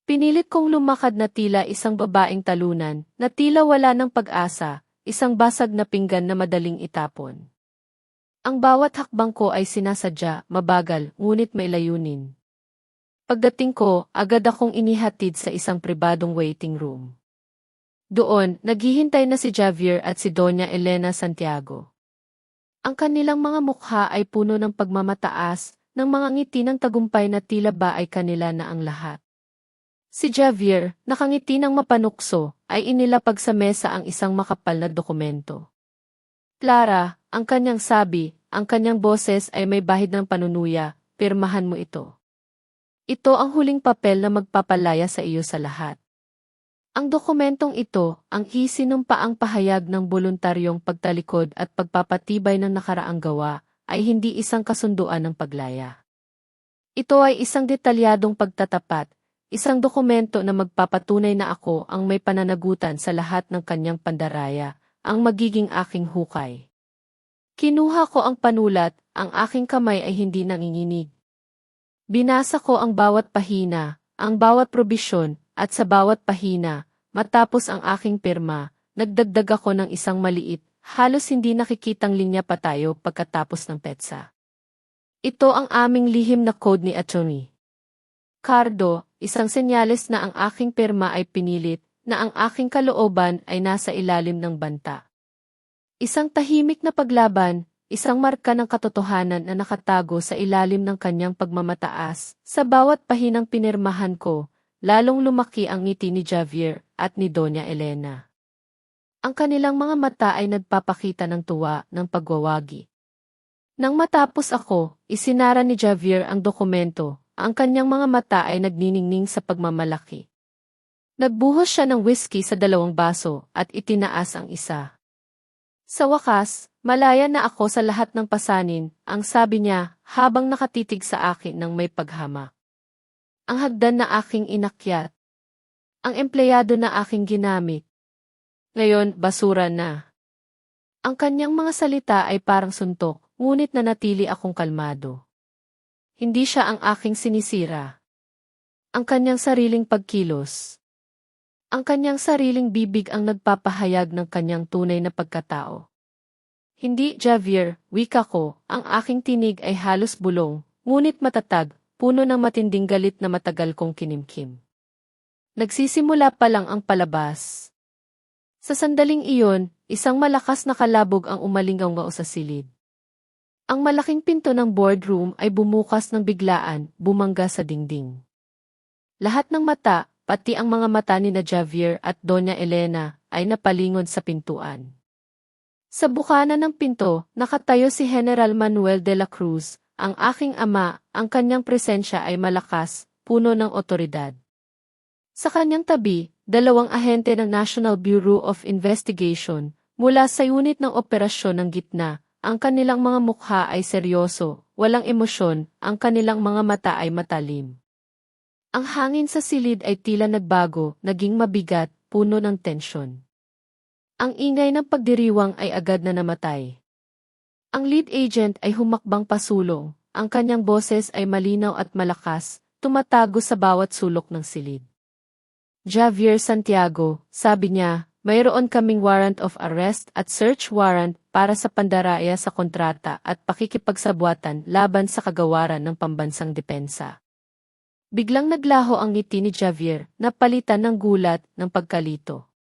S1: Pinilit kong lumakad na tila isang babaeng talunan, na tila wala ng pag-asa, isang basag na pinggan na madaling itapon. Ang bawat hakbang ko ay sinasadya, mabagal, ngunit may layunin. Pagdating ko, agad akong inihatid sa isang pribadong waiting room. Doon, naghihintay na si Javier at si Doña Elena Santiago. Ang kanilang mga mukha ay puno ng pagmamataas, ng mga ngiti ng tagumpay na tila ba ay kanila na ang lahat. Si Javier, nakangiti ng mapanukso, ay inilapag sa mesa ang isang makapal na dokumento. Clara, ang kanyang sabi, ang kanyang boses ay may bahid ng panunuya, pirmahan mo ito. Ito ang huling papel na magpapalaya sa iyo sa lahat. Ang dokumentong ito, ang isinumpaang pahayag ng voluntaryong pagtalikod at pagpapatibay ng nakaraang gawa, ay hindi isang kasunduan ng paglaya. Ito ay isang detalyadong pagtatapat, isang dokumento na magpapatunay na ako ang may pananagutan sa lahat ng kanyang pandaraya, ang magiging aking hukay. Kinuha ko ang panulat, ang aking kamay ay hindi nanginginig. Binasa ko ang bawat pahina, ang bawat probisyon, at sa bawat pahina, matapos ang aking pirma, nagdagdag ako ng isang maliit, halos hindi nakikitang linya pa tayo pagkatapos ng petsa. Ito ang aming lihim na code ni Atty. Cardo, isang senyales na ang aking pirma ay pinilit, na ang aking kalooban ay nasa ilalim ng banta. Isang tahimik na paglaban, isang marka ng katotohanan na nakatago sa ilalim ng kanyang pagmamataas. Sa bawat pahinang pinirmahan ko, lalong lumaki ang ngiti ni Javier at ni Doña Elena. Ang kanilang mga mata ay nagpapakita ng tuwa ng pagwawagi. Nang matapos ako, isinara ni Javier ang dokumento, ang kanyang mga mata ay nagniningning sa pagmamalaki. Nagbuhos siya ng whiskey sa 2 baso at itinaas ang isa. Sa wakas, malaya na ako sa lahat ng pasanin, ang sabi niya habang nakatitig sa akin ng may paghamak. Ang hagdan na aking inakyat. Ang empleyado na aking ginamit. Ngayon, basura na. Ang kanyang mga salita ay parang suntok, ngunit nanatili akong kalmado. Hindi siya ang aking sinisira. Ang kanyang sariling pagkilos. Ang kanyang sariling bibig ang nagpapahayag ng kanyang tunay na pagkatao. Hindi, Javier, wika ko, ang aking tinig ay halos bulong, ngunit matatag, puno ng matinding galit na matagal kong kinimkim. Nagsisimula pa lang ang palabas. Sa sandaling iyon, isang malakas na kalabog ang umalingaw sa silid. Ang malaking pinto ng boardroom ay bumukas ng biglaan, bumangga sa dingding. Lahat ng mata, pati ang mga mata ni na Javier at Doña Elena, ay napalingon sa pintuan. Sa bukana ng pinto, nakatayo si General Manuel de la Cruz, ang aking ama, ang kanyang presensya ay malakas, puno ng otoridad. Sa kanyang tabi, 2 ahente ng National Bureau of Investigation, mula sa unit ng operasyon ng gitna, ang kanilang mga mukha ay seryoso, walang emosyon, ang kanilang mga mata ay matalim. Ang hangin sa silid ay tila nagbago, naging mabigat, puno ng tensyon. Ang ingay ng pagdiriwang ay agad na namatay. Ang lead agent ay humakbang pasulong, ang kanyang boses ay malinaw at malakas, tumatago sa bawat sulok ng silid. Javier Santiago, sabi niya, mayroon kaming warrant of arrest at search warrant para sa pandaraya sa kontrata at pakikipagsabwatan laban sa kagawaran ng pambansang depensa. Biglang naglaho ang ngiti ni Javier, napalitan ng gulat, ng pagkalito.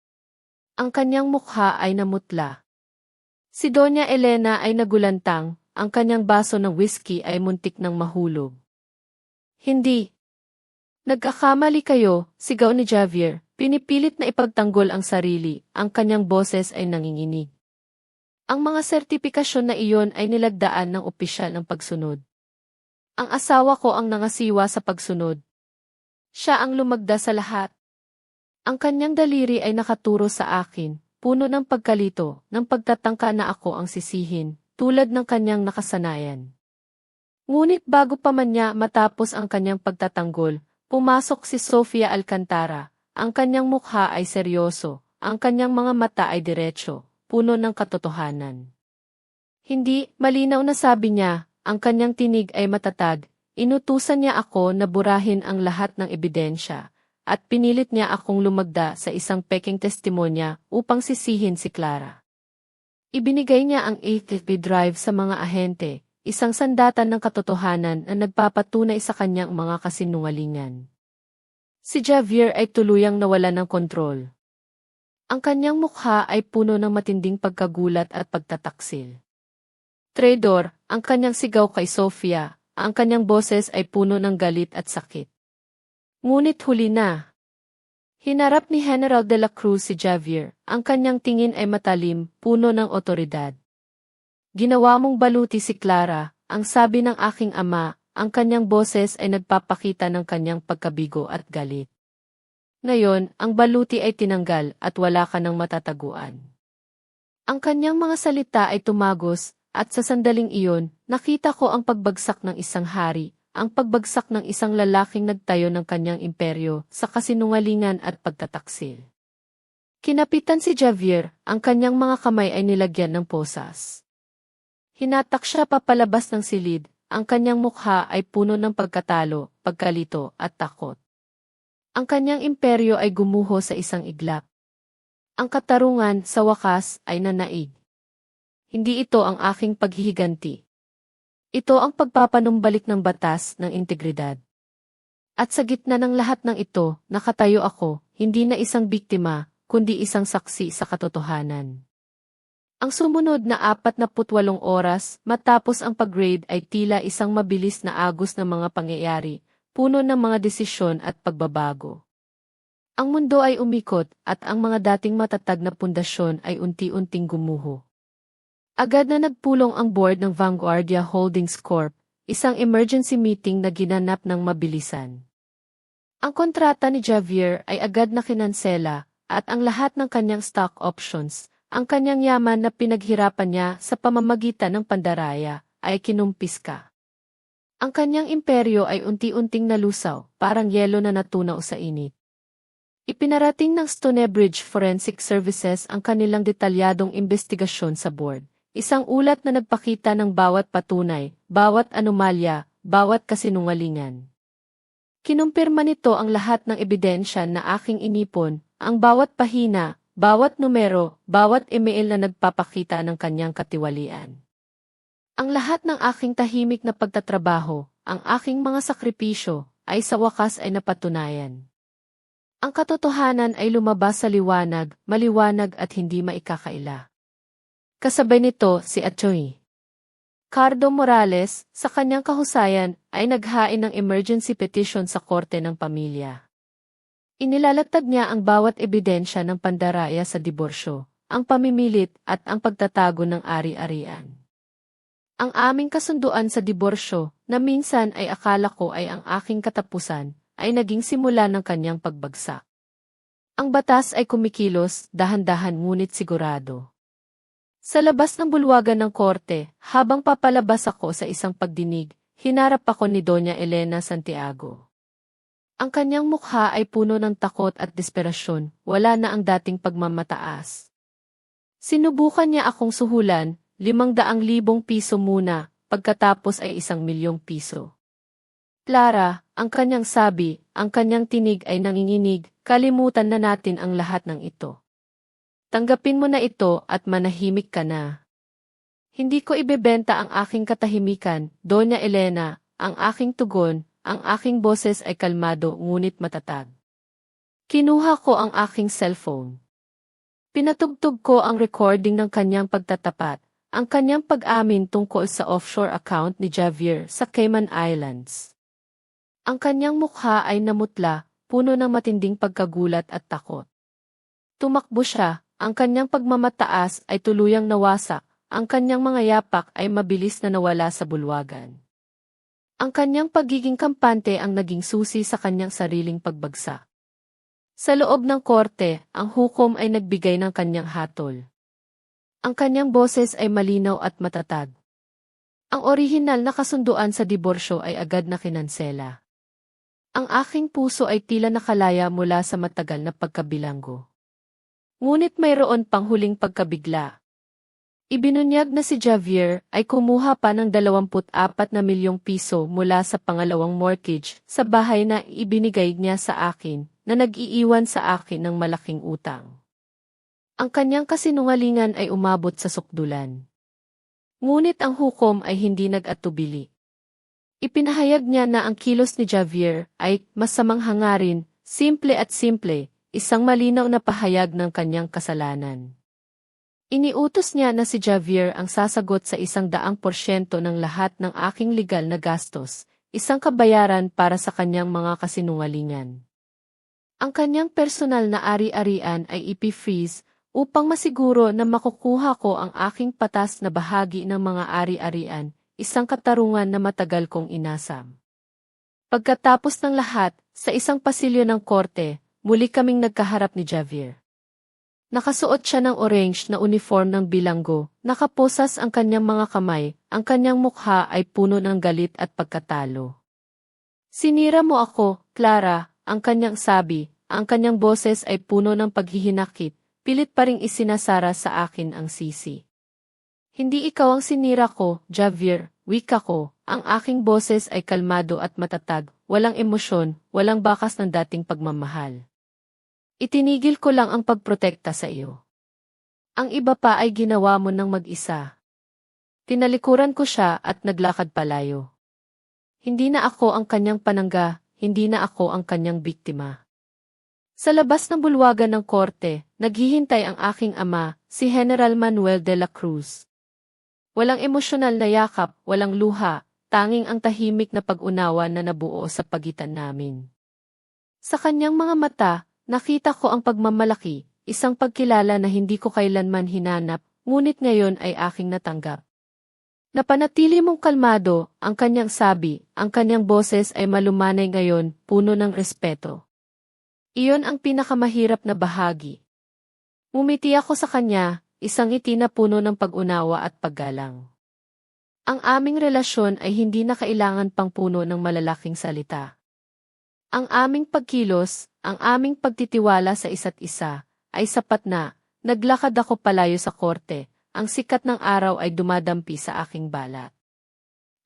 S1: Ang kanyang mukha ay namutla. Si Doña Elena ay nagulantang, ang kanyang baso ng whiskey ay muntik ng mahulog. Hindi. Nagkakamali kayo, sigaw ni Javier, pinipilit na ipagtanggol ang sarili, ang kanyang boses ay nanginginig. Ang mga sertipikasyon na iyon ay nilagdaan ng opisyal ng pagsunod. Ang asawa ko ang nangasiwa sa pagsunod. Siya ang lumagda sa lahat. Ang kanyang daliri ay nakaturo sa akin, puno ng pagkalito, ng pagtatangka na ako ang sisihin, tulad ng kanyang nakasanayan. Ngunit bago pa man niya matapos ang kanyang pagtatanggol, pumasok si Sofia Alcantara, ang kanyang mukha ay seryoso, ang kanyang mga mata ay diretsyo, puno ng katotohanan. Hindi, malinaw na sabi niya, ang kanyang tinig ay matatag, inutusan niya ako na burahin ang lahat ng ebidensya, at pinilit niya akong lumagda sa isang peking testimonya upang sisihin si Clara. Ibinigay niya ang AFP drive sa mga ahente, isang sandatan ng katotohanan na nagpapatunay sa kanyang mga kasinungalingan. Si Javier ay tuluyang nawala ng kontrol. Ang kanyang mukha ay puno ng matinding pagkagulat at pagtataksil. Traidor, ang kanyang sigaw kay Sofia, ang kanyang boses ay puno ng galit at sakit. Ngunit huli na. Hinarap ni General de la Cruz si Javier, ang kanyang tingin ay matalim, puno ng otoridad. Ginawa mong baluti si Clara, ang sabi ng aking ama, ang kanyang boses ay nagpapakita ng kanyang pagkabigo at galit. Ngayon, ang baluti ay tinanggal at wala ka ng matataguan. Ang kanyang mga salita ay tumagos, at sa sandaling iyon, nakita ko ang pagbagsak ng isang hari, ang pagbagsak ng isang lalaking nagtayo ng kanyang imperyo sa kasinungalingan at pagtataksil. Kinapitan si Javier, ang kanyang mga kamay ay nilagyan ng posas. Hinatak siya papalabas ng silid, ang kanyang mukha ay puno ng pagkatalo, pagkalito at takot. Ang kanyang imperyo ay gumuho sa isang iglap. Ang katarungan, sa wakas, ay nanaig. Hindi ito ang aking paghihiganti. Ito ang pagpapanumbalik ng batas ng integridad. At sa gitna ng lahat ng ito, nakatayo ako, hindi na isang biktima, kundi isang saksi sa katotohanan. Ang sumunod na 48 oras matapos ang pag-raid ay tila isang mabilis na agos ng mga pangyayari, puno ng mga desisyon at pagbabago. Ang mundo ay umikot at ang mga dating matatag na pundasyon ay unti-unting gumuho. Agad na nagpulong ang board ng Vanguardia Holdings Corp., isang emergency meeting na ginanap ng mabilisan. Ang kontrata ni Javier ay agad na kinansela at ang lahat ng kanyang stock options, ang kanyang yaman na pinaghirapan niya sa pamamagitan ng pandaraya, ay kinumpiska. Ang kanyang imperyo ay unti-unting nalusaw, parang yelo na natunaw sa init. Ipinarating ng Stonebridge Forensic Services ang kanilang detalyadong investigasyon sa board. Isang ulat na nagpakita ng bawat patunay, bawat anomalya, bawat kasinungalingan. Kinumpirma nito ang lahat ng ebidensya na aking inipon, ang bawat pahina, bawat numero, bawat email na nagpapakita ng kanyang katiwalian. Ang lahat ng aking tahimik na pagtatrabaho, ang aking mga sakripisyo, ay sa wakas ay napatunayan. Ang katotohanan ay lumabas sa liwanag, maliwanag at hindi maikakaila. Kasabay nito si Atty. Cardo Morales, sa kanyang kahusayan, ay naghain ng emergency petition sa Korte ng Pamilya. Inilalatag niya ang bawat ebidensya ng pandaraya sa diborsyo, ang pamimilit at ang pagtatago ng ari-arian. Ang aming kasunduan sa diborsyo, na minsan ay akala ko ay ang aking katapusan, ay naging simula ng kanyang pagbagsak. Ang batas ay kumikilos, dahan-dahan ngunit sigurado. Sa labas ng bulwagan ng korte, habang papalabas ako sa isang pagdinig, hinarap ako ni Doña Elena Santiago. Ang kanyang mukha ay puno ng takot at desperasyon, wala na ang dating pagmamataas. Sinubukan niya akong suhulan, 500,000 piso muna, pagkatapos ay 1,000,000 piso. Clara, ang kanyang sabi, ang kanyang tinig ay nanginginig, kalimutan na natin ang lahat ng ito. Tanggapin mo na ito at manahimik ka na. Hindi ko ibebenta ang aking katahimikan, Doña Elena, ang aking tugon, ang aking boses ay kalmado ngunit matatag. Kinuha ko ang aking cellphone. Pinatugtog ko ang recording ng kanyang pagtatapat, ang kanyang pag-amin tungkol sa offshore account ni Javier sa Cayman Islands. Ang kanyang mukha ay namutla, puno ng matinding pagkagulat at takot. Tumakbo siya. Ang kanyang pagmamataas ay tuluyang nawasak, ang kanyang mga yapak ay mabilis na nawala sa bulwagan. Ang kanyang pagiging kampante ang naging susi sa kanyang sariling pagbagsak. Sa loob ng korte, ang hukom ay nagbigay ng kanyang hatol. Ang kanyang boses ay malinaw at matatag. Ang orihinal na kasunduan sa diborsyo ay agad na kinansela. Ang aking puso ay tila nakalaya mula sa matagal na pagkabilanggo. Ngunit mayroon pang huling pagkabigla. Ibinunyag na si Javier ay kumuha pa ng 24 na milyong piso mula sa pangalawang mortgage sa bahay na ibinigay niya sa akin na nag-iiwan sa akin ng malaking utang. Ang kanyang kasinungalingan ay umabot sa sukdulan. Ngunit ang hukom ay hindi nag-atubili. Ipinahayag niya na ang kilos ni Javier ay masamang hangarin, simple at simple, isang malinaw na pahayag ng kanyang kasalanan. Iniutos niya na si Javier ang sasagot sa 100% ng lahat ng aking legal na gastos, isang kabayaran para sa kanyang mga kasinungalingan. Ang kanyang personal na ari-arian ay ipi-freeze upang masiguro na makukuha ko ang aking patas na bahagi ng mga ari-arian, isang katarungan na matagal kong inasam. Pagkatapos ng lahat, sa isang pasilyo ng korte, muli kaming nagkaharap ni Javier. Nakasuot siya ng orange na uniform ng bilanggo, nakaposas ang kanyang mga kamay, ang kanyang mukha ay puno ng galit at pagkatalo. Sinira mo ako, Clara, ang kanyang sabi, ang kanyang boses ay puno ng paghihinakit, pilit pa ring isinasara sa akin ang sisi. Hindi ikaw ang sinira ko, Javier, wika ko, ang aking boses ay kalmado at matatag, walang emosyon, walang bakas ng dating pagmamahal. Itinigil ko lang ang pagprotekta sa iyo. Ang iba pa ay ginawa mo ng mag-isa. Tinalikuran ko siya at naglakad palayo. Hindi na ako ang kanyang panangga, hindi na ako ang kanyang biktima. Sa labas ng bulwagan ng korte, naghihintay ang aking ama, si General Manuel de la Cruz. Walang emosyonal na yakap, walang luha, tanging ang tahimik na pag-unawa na nabuo sa pagitan namin. Sa kanyang mga mata, nakita ko ang pagmamalaki, isang pagkilala na hindi ko kailanman hinanap, ngunit ngayon ay aking natanggap. Napanatili mong kalmado, ang kanyang sabi, ang kanyang boses ay malumanay ngayon, puno ng respeto. Iyon ang pinakamahirap na bahagi. Umiti ako sa kanya, isang ngiti na puno ng pag-unawa at paggalang. Ang aming relasyon ay hindi na kailangan pang puno ng malalaking salita. Ang aming pagkilos, ang aming pagtitiwala sa isa't isa, ay sapat na. Naglakad ako palayo sa korte, ang sikat ng araw ay dumadampi sa aking balat.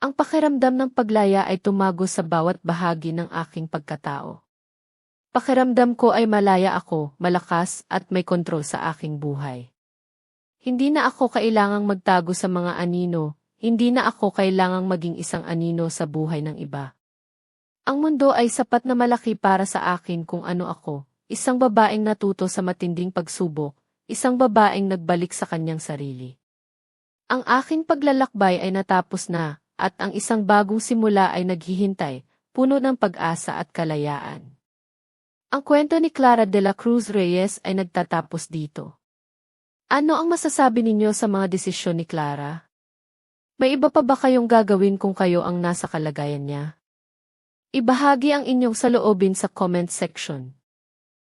S1: Ang pakiramdam ng paglaya ay tumago sa bawat bahagi ng aking pagkatao. Pakiramdam ko ay malaya ako, malakas at may kontrol sa aking buhay. Hindi na ako kailangang magtago sa mga anino, hindi na ako kailangang maging isang anino sa buhay ng iba. Ang mundo ay sapat na malaki para sa akin kung ano ako, isang babaeng natuto sa matinding pagsubok, isang babaeng nagbalik sa kanyang sarili. Ang aking paglalakbay ay natapos na, at ang isang bagong simula ay naghihintay, puno ng pag-asa at kalayaan. Ang kwento ni Clara de la Cruz Reyes ay nagtatapos dito. Ano ang masasabi ninyo sa mga desisyon ni Clara? May iba pa ba kayong gagawin kung kayo ang nasa kalagayan niya? Ibahagi ang inyong saloobin sa comment section.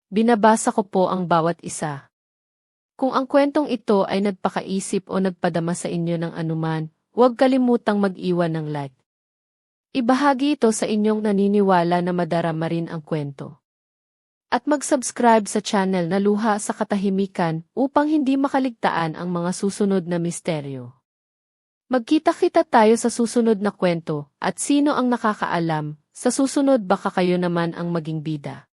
S1: Binabasa ko po ang bawat isa. Kung ang kwentong ito ay nagpakaisip o nagpadama sa inyo ng anuman, huwag kalimutang mag-iwan ng like. Ibahagi ito sa inyong naniniwala na madarama rin ang kwento. At mag-subscribe sa channel na Luha sa Katahimikan upang hindi makaligtaan ang mga susunod na misteryo. Magkita-kita tayo sa susunod na kwento at sino ang nakakaalam, sa susunod baka kayo naman ang maging bida.